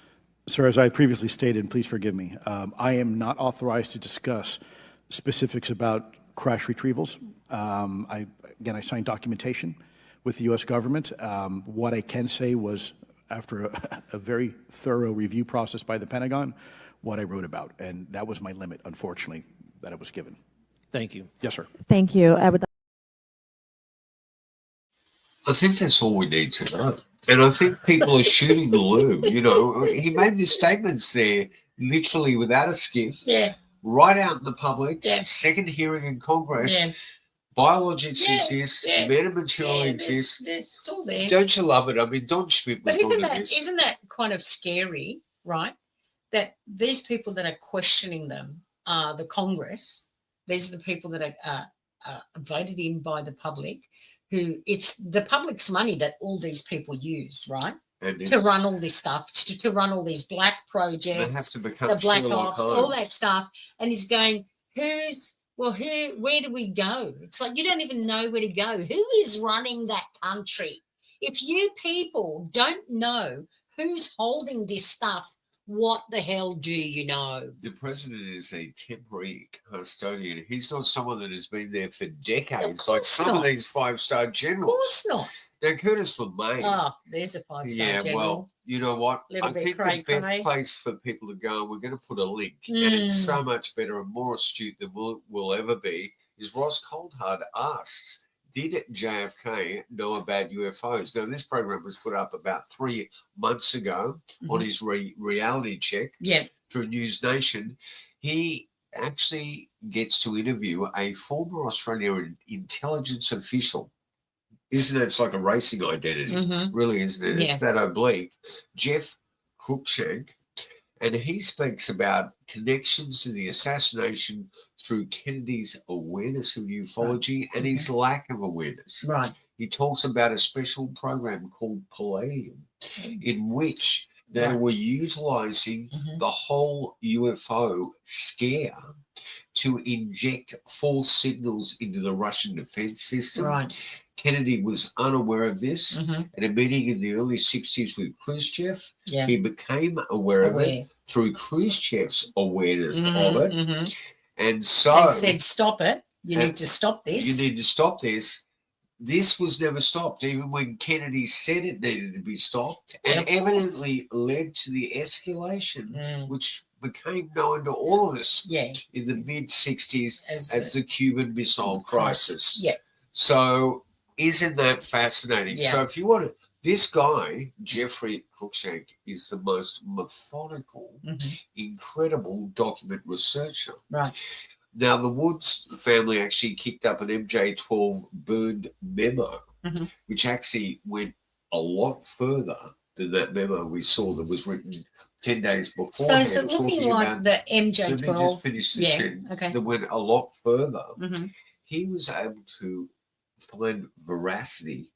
Sir, as I previously stated, and please forgive me, I am not authorized to discuss specifics about crash retrievals. I signed documentation with the U.S. government. What I can say was, after a very thorough review process by the Pentagon, what I wrote about, and that was my limit, unfortunately, that I was given. Thank you. Yes, sir. Thank you. I think that's all we need to know. And I think people are shooting the loo. He made these statements there literally without a skiff. Yeah. Right out in the public. Yeah. Second hearing in Congress. Yeah. Biologics exist. Metamaterial exists. It's all there. Don't you love it? I mean, Don Schmidt was But on this. isn't that kind of scary, right? That these people that are questioning them are the Congress. These are the people that are voted in by the public. It's the public's money that all these people use, right? To run all this stuff, to run all these black projects, they have to become the Black Sherlock Ops, Holmes. all that stuff. And he's going, where do we go? It's like you don't even know where to go. Who is running that country? If you people don't know who's holding this stuff, what the hell do you know? The president is a temporary custodian. He's not someone that has been there for decades, like some of these five-star generals. Of course not. Now, Curtis LeMay. Oh, there's a five-star general. Yeah, well, you know what? I think the best place for people to go, and we're going to put a link, and it's so much better and more astute than we'll ever be, is Ross Coulthart asks, did JFK know about UFOs? Now, this program was put up about 3 months ago on his reality check through News Nation. He actually gets to interview a former Australian intelligence official. Isn't it? It's like a racing identity, really, isn't it? Yeah. It's that oblique. Jeff Cruikshank, and he speaks about connections to the assassination through Kennedy's awareness of ufology and his lack of awareness. Right. He talks about a special program called Palladium, in which they were utilizing the whole UFO scare to inject false signals into the Russian defense system. Right. Kennedy was unaware of this. At a meeting in the early 60s with Khrushchev, he became aware of it through Khrushchev's awareness of it. And so... And said, stop it. You need to stop this. You need to stop this. This was never stopped, even when Kennedy said it needed to be stopped, and evidently led to the escalation, which became known to all of us in the mid-60s as the Cuban Missile Crisis. Yeah. So isn't that fascinating? Yeah. So if you want to, this guy, Jeffrey Cruikshank, is the most methodical, incredible document researcher. Right. Now, the Woods family actually kicked up an MJ-12 burned memo, which actually went a lot further than that memo we saw that was written 10 days before. So is it looking like the MJ12? Let me just finish this thing okay. that went a lot further. Mm-hmm. He was able to find veracity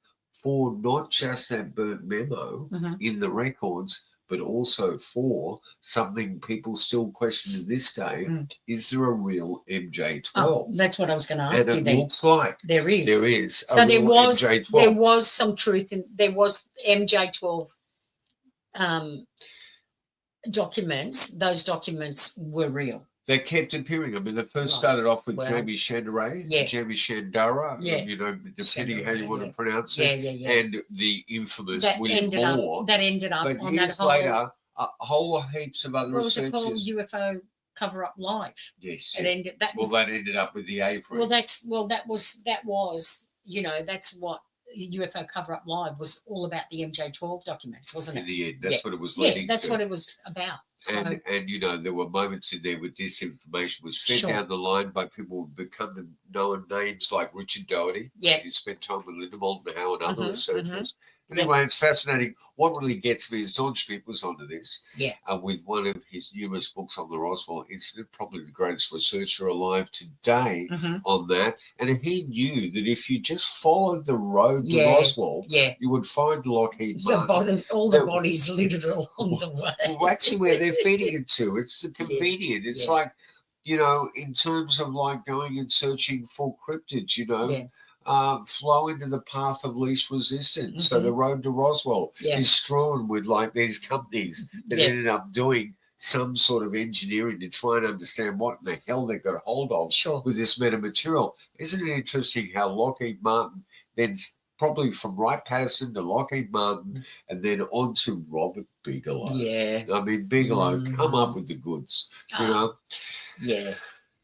for not just that burnt memo in the records, but also for something people still question to this day. Is there a real MJ12? Oh, that's what I was going to ask and you it then. looks like there is. There is. So there was MJ12. there was some truth in there was MJ12 documents. Those documents were real. They kept appearing. I mean, they first started off with Jamie Chandra, Jamie Chandara, you know, depending how you want to pronounce it, and the infamous William Moore. That ended up but on years that whole. later, a whole heaps of other What was it called? researchers. UFO Cover Up Live. Yes. It ended. That ended up with the Avery. Well, that was you know, that's what UFO Cover Up Live was all about, the MJ12 documents, wasn't it? In the end, that's what it was leading that's to. what it was about. So, and you know, there were moments in there where disinformation was fed down the line by people who become known names like Richard Doherty. Who spent time with Linda Moulton Howe and other researchers. Anyway, it's fascinating. What really gets me is Don Schmidt was onto this with one of his numerous books on the Roswell incident, probably the greatest researcher alive today on that. And he knew that if you just followed the road to Roswell, you would find Lockheed Martin. All the bodies littered along the way. Well, actually, where they're feeding it to, it's the convenient. It's like, you know, in terms of like going and searching for cryptids, you know. Flow into the path of least resistance. So the road to Roswell is strewn with like these companies that ended up doing some sort of engineering to try and understand what in the hell they got hold of with this metamaterial. Isn't it interesting how Lockheed Martin then probably from Wright-Patterson to Lockheed Martin and then on to Robert Bigelow. I mean, Bigelow come up with the goods, you know?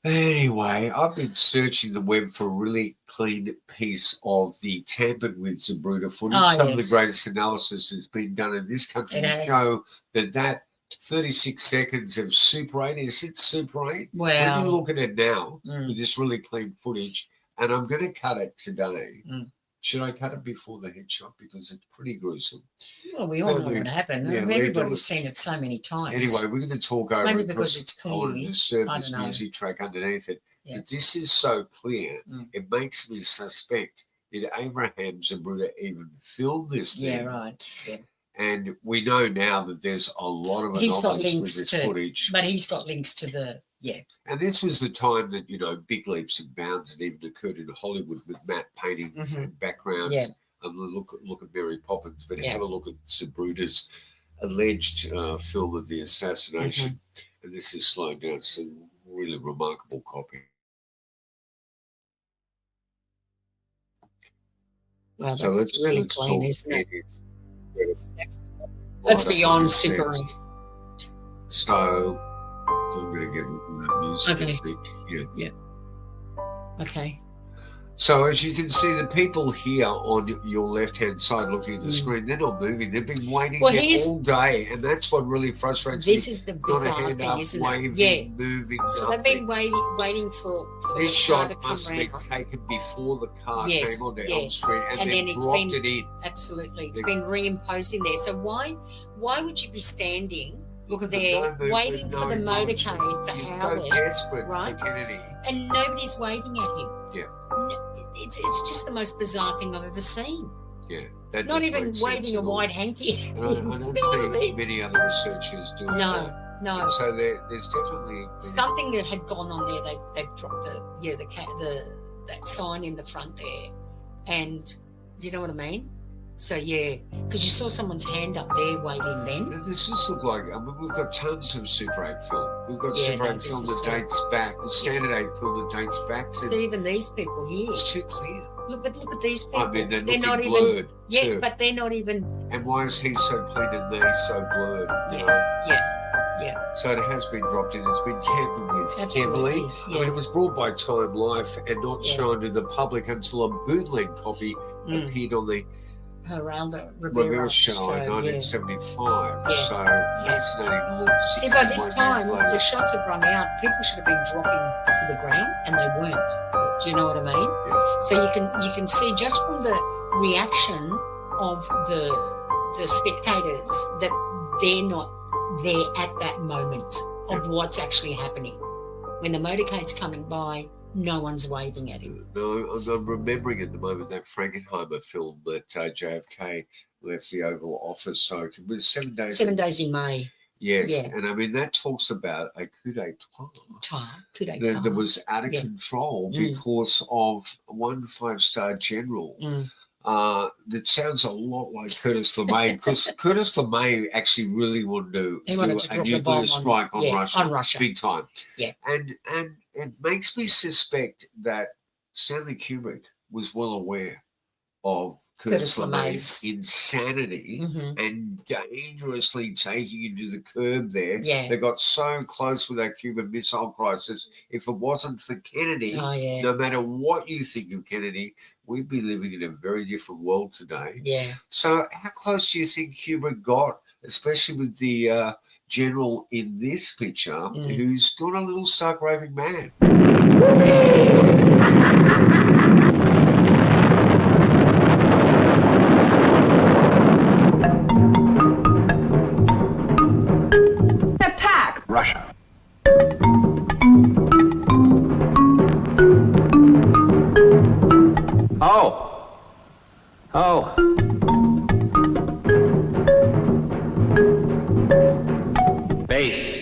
Anyway, I've been searching the web for a really clean piece of the tampered with Zabruta footage. Some of the greatest analysis has been done in this country to show that 36 seconds of Super 8, is it Super 8? Wow. When you look at it now with this really clean footage, and I'm going to cut it today. Should I cut it before the headshot? Because it's pretty gruesome. Well, we all know what happened. Everybody's seen it so many times. Anyway, we're going to talk over Maybe it because it's clear. I want to disturb I this don't know. music track underneath it. But this is so clear, it makes me suspect did Abraham Zabruta even film this thing? And we know now that there's a lot of anomalies with this footage. But he's got links to the, And this was the time that, you know, big leaps and bounds had even occurred in Hollywood with matte paintings and backgrounds. And look at Mary Poppins, but have a look at Zabruta's alleged film of the assassination. And this is slowed down. It's a really remarkable copy. Well, So that's really clean, talk isn't it? Right That's up beyond on the super. sense. So I'm going to get that music. Okay. I think. Okay. So as you can see, the people here on your left-hand side looking at the screen, they're not moving. They've been waiting there all day, and that's what really frustrates me. This is the Not a bizarre hand thing, up, isn't waving, it? moving, So they've nothing. been waiting for This the car to shot come must have been round. taken before the car Yes, came onto yeah. Elm Street and then it's dropped been, it in. Absolutely. It's been reimposed in there. So why would you be standing Look at there the waiting for the motorcade for He's hours, so desperate right? for Kennedy. And nobody's waving at him. Yeah. It's just the most bizarre thing I've ever seen. Yeah. That Not doesn't even make sense waving a at all. white hanky. And I don't think many other researchers do that. No. And so there's definitely Something that had gone on there. They dropped that sign in the front there, and you know what I mean. So because you saw someone's hand up there waving then. This just look like, I mean, we've got tons of Super 8 film. We've got Super 8 film that dates back, the Standard 8 film that dates back to. So even these people here. It's too clear. Look at these people. I mean, they're not looking even blurred. Too. but they're not even. And why is he so clean and they so blurred? You know? So it has been dropped in. It's been tampered with heavily. I mean, it was brought by Time Life and not shown to the public until a bootleg copy appeared on the Geraldo Rivera show in 1975. So fascinating look. See, by this time, the shots have run out. People should have been dropping to the ground, and they weren't. Do you know what I mean? So you can see just from the reaction of the spectators that they're not there at that moment of what's actually happening. When the motorcade's coming by, no one's waving at him. No, I'm remembering at the moment that Frankenheimer film that JFK left the Oval Office. So it was 7 days. 7 days in May. Yes, Yeah. and I mean that talks about a coup d'état Coup d'état. that was out of control because of one 5-star general. That sounds a lot like Curtis LeMay, because Curtis LeMay actually really wanted to do a nuclear strike on Russia, big time. Yeah, and it makes me suspect that Stanley Kubrick was well aware of Curtis LeMay's insanity and dangerously taking you to the curb there. Yeah. They got so close with that Cuban Missile Crisis. If it wasn't for Kennedy, no matter what you think of Kennedy, we'd be living in a very different world today. Yeah. So how close do you think Kubrick got, especially with the general in this picture, who's gone a little stark raving mad? Attack! Russia. Oh. Base.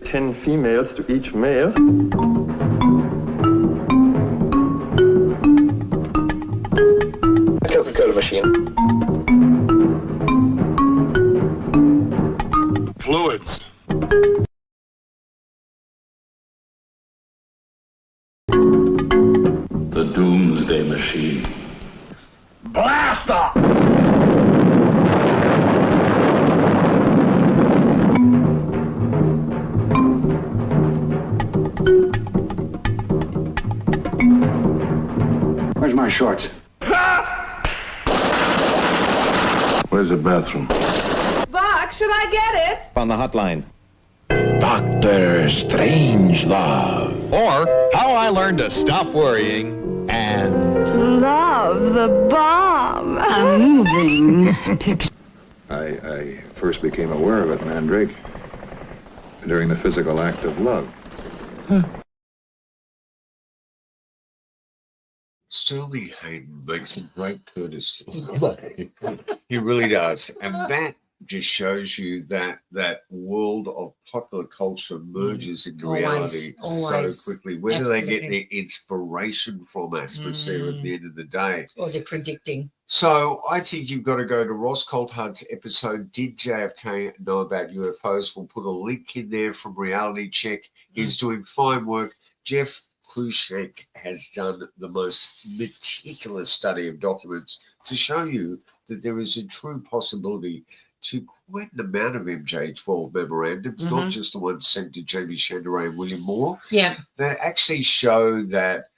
10 females to each male. Coca-Cola machine. Fluids. The Doomsday Machine. Blaster! Where's my shorts? Where's the bathroom? Buck, should I get it? On the hotline. Dr. Strangelove. Or How I Learned to Stop Worrying and Love the bomb. A moving picture. I first became aware of it, Mandrake, during the physical act of love. Sterling Hayden makes a great Curtis. He really does. And that just shows you that that world of popular culture merges into reality so quickly. Where do they get their inspiration from, Aspasia, at the end of the day? Or they're predicting. So I think you've got to go to Ross Coulthart's episode, Did JFK Know About UFOs? We'll put a link in there from Reality Check. He's doing fine work. Jeff Klushek has done the most meticulous study of documents to show you that there is a true possibility to quite an amount of MJ-12 memorandums, not just the ones sent to Jamie Chandray and William Moore, that actually show that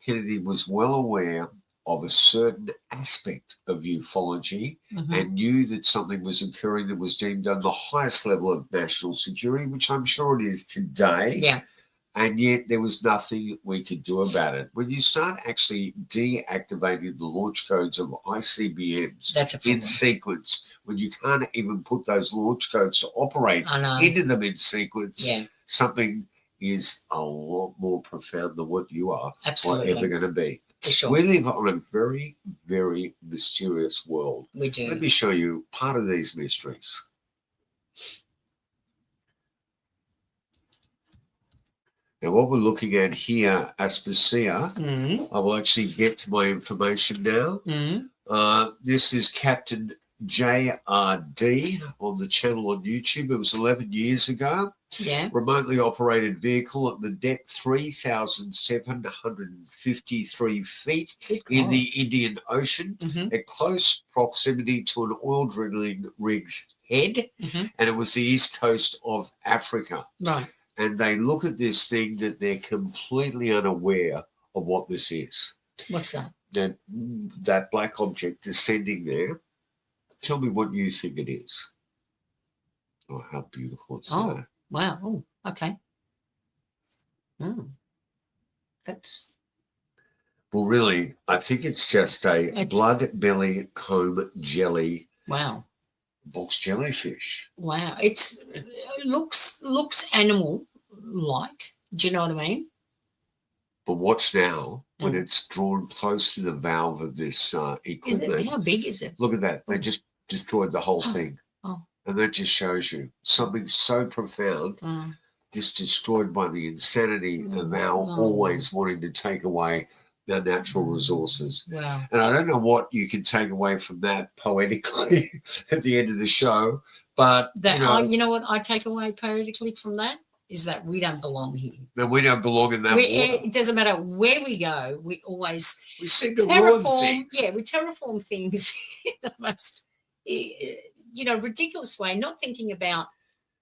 Kennedy was well aware of a certain aspect of ufology and knew that something was occurring that was deemed on the highest level of national security, which I'm sure it is today. Yeah. And yet there was nothing we could do about it. When you start actually deactivating the launch codes of ICBMs in sequence, when you can't even put those launch codes to operate into them in sequence, something is a lot more profound than what you are or ever going to be. For sure. We live on a very, very mysterious world. We do. Let me show you part of these mysteries. Now, what we're looking at here, Aspasia, I will actually get to my information now. This is Captain JRD on the channel on YouTube. It was 11 years ago. Yeah. Remotely operated vehicle at the depth 3,753 feet in the Indian Ocean at close proximity to an oil drilling rig's head. And it was the east coast of Africa. Right. And they look at this thing that they're completely unaware of what this is. What's that? That black object descending there. Tell me what you think it is. Oh, how beautiful it's that. Wow. Oh, okay. That's... Well, really, I think it's just a blood belly comb jelly. Wow. Box jellyfish. Wow. It looks animal-like. Do you know what I mean? But watch now when it's drawn close to the valve of this equipment. How big is it? Look at that. They just destroyed the whole thing. Oh. And that just shows you something so profound, just destroyed by the insanity of our always wanting to take away their natural resources. Wow. And I don't know what you can take away from that poetically at the end of the show, but you know what I take away poetically from that is that we don't belong here. That we don't belong in that water. It doesn't matter where we go. We seem to ruin things. Yeah, we terraform things in the most ridiculous way, not thinking about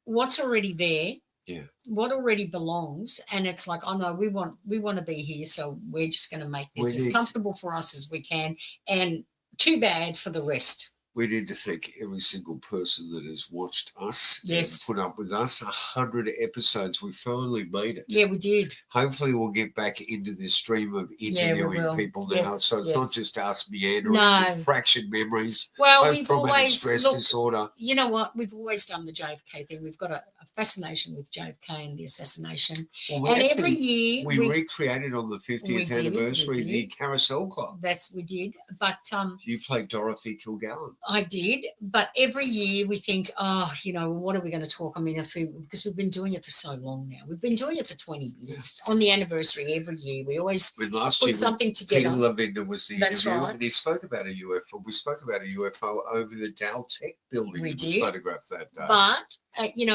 what's already there. Yeah. What already belongs, and it's like, oh no, we want to be here, so we're just going to make this as comfortable for us as we can, and too bad for the rest. We need to thank every single person that has watched us and put up with us. 100 episodes. We finally made it. Yeah, we did. Hopefully we'll get back into this stream of interviewing people now. So it's not just us meandering, fraction memories, post-traumatic stress disorder. You know what? We've always done the JFK thing. We've got a fascination with JFK and the assassination. Well, and every year we recreated on the 50th anniversary the Carousel Club. We did. But you played Dorothy Kilgallen. I did, but every year we think, what are we going to talk? I mean, because we've been doing it for so long now. We've been doing it for 20 years. On the anniversary every year, we always put something together. Peter Lavender was the interview, right. and he spoke about a UFO. We spoke about a UFO over the Dow Tech building. We did. Photographed that day. But,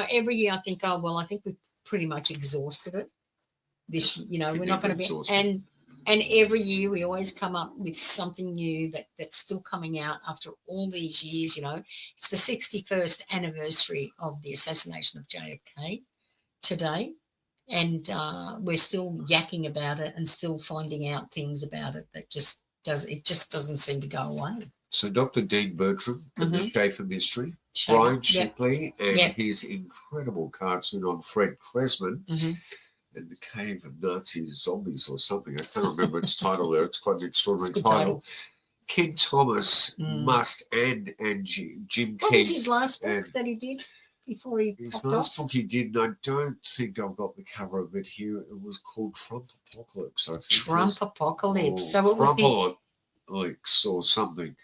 every year I think, I think we've pretty much exhausted it. This, we're not going to be... And every year we always come up with something new that's still coming out after all these years. It's the 61st anniversary of the assassination of JFK today, and we're still yakking about it and still finding out things about it that just doesn't seem to go away. So Dr. Dean Bertram of the Schaefer Mystery, Brian Shickley, and his incredible cartoon on Fred Crisman. And the Cave of Nazi Zombies or something. I can't remember its title there. It's quite an extraordinary title. Ken Thomas and Jim King. What was his last book that he did before he His last book he did, and I don't think I've got the cover of it here. It was called Trump Apocalypse, I think. Trump Apocalypse. So it was Trump-apocalypse or something.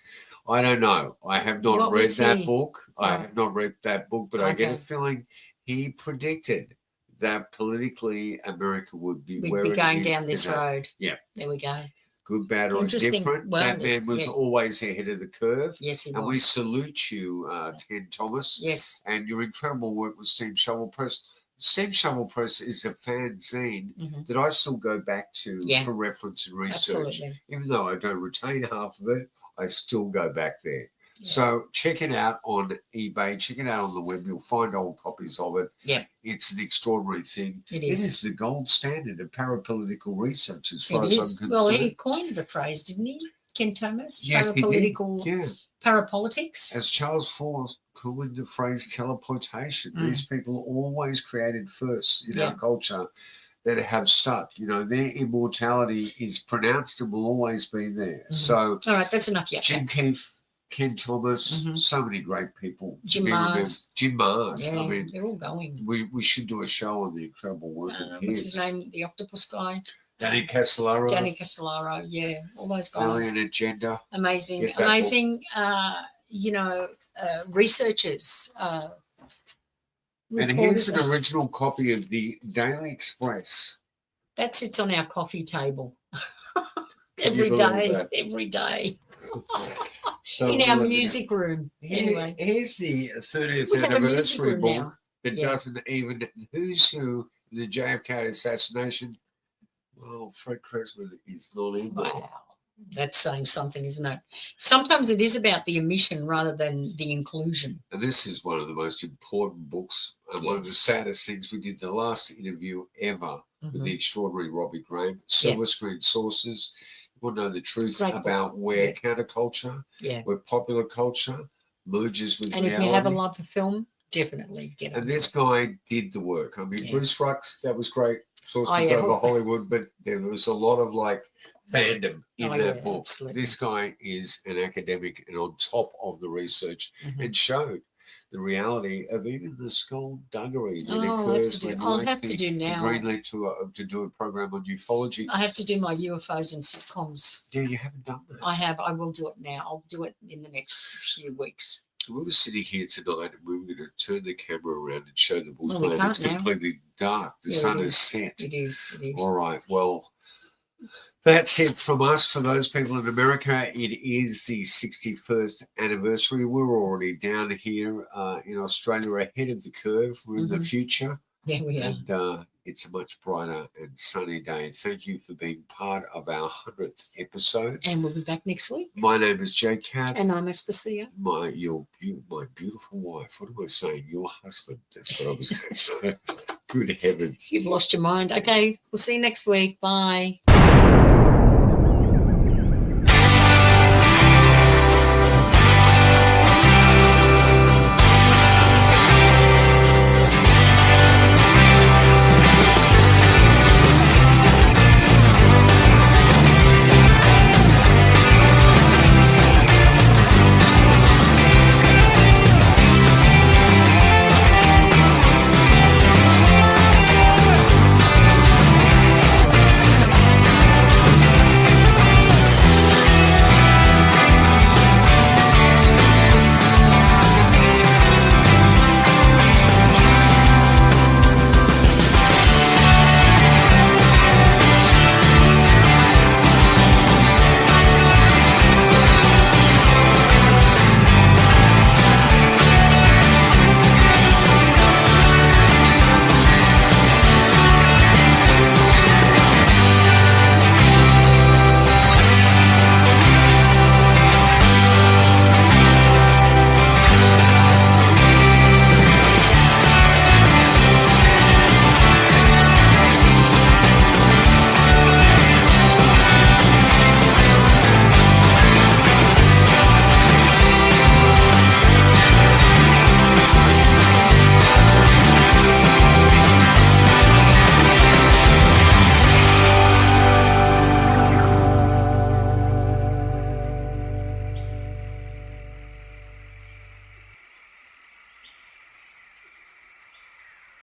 I don't know. I have not read that book. I have not read that book, but I get a feeling he predicted that politically America would be going down this road. Yeah. There we go. Good, bad, or different. That man was always ahead of the curve. Yes, he was. And we salute you, Ken Thomas. Yes. And your incredible work with Steam Shovel Press. Steam Shovel Press is a fanzine that I still go back to for reference and research. Absolutely. Even though I don't retain half of it, I still go back there. Yeah. So check it out on eBay. Check it out on the web. You'll find old copies of it. Yeah. It's an extraordinary thing. It is. It is the gold standard of parapolitical research as far as I'm concerned. Well, he coined the phrase, didn't he? Ken Thomas? Yes, parapolitical. He did. Yeah. Parapolitics. As Charles Force coined the phrase teleportation. These people always created first in our culture that have stuck. Their immortality is pronounced and will always be there. So, all right, that's enough yet. Jim Keefe, Ken Thomas, so many great people. Jim Mars. Jim Mars. Yeah, I mean, they're all going. We should do a show on the incredible work of his. What's his name? The octopus guy. Danny Castellaro. Yeah, all those guys. Alien Agenda. Amazing. Researchers. And here's an original copy of the Daily Express. That sits on our coffee table every day. So in our music room. Anyway, here's the 30th anniversary book that doesn't even who's who in the JFK assassination. Well, Fred Crisman is not in there. Wow, that's saying something, isn't it? Sometimes it is about the omission rather than the inclusion. And this is one of the most important books and one of the saddest things. We did the last interview ever with the extraordinary Robbie Graham. Silver Screen Sources. You want to know the truth about where counterculture, where popular culture merges with reality. And if you have a love for film, definitely get it. And this guy did the work. I mean, Bruce Rux, that was great. Source over Hollywood, but there was a lot of fandom in Oh, that yeah, book. absolutely. This guy is an academic and on top of the research and showed the reality of even the skullduggery that occurs when I'll you have to actually do now. greenlit to do a program on ufology. I have to do my UFOs and sitcoms. Yeah, you haven't done that. I have. I will do it now. I'll do it in the next few weeks. We were sitting here tonight and we were going to turn the camera around and show the Well, we bushland. can't It's now. completely dark. The Yeah, sun it is is. set. It is. It is. All right. Well, that's it from us. For those people in America, it is the 61st anniversary. We're already down here in Australia ahead of the curve. We're in the future. Yeah, we are. And it's a much brighter and sunny day. Thank you for being part of our 100th episode. And we'll be back next week. My name is Jay Katz. And I'm Aspasia. My beautiful wife. What am I saying? Your husband. That's what I was going to say. Good heavens. You've lost your mind. Okay, we'll see you next week. Bye.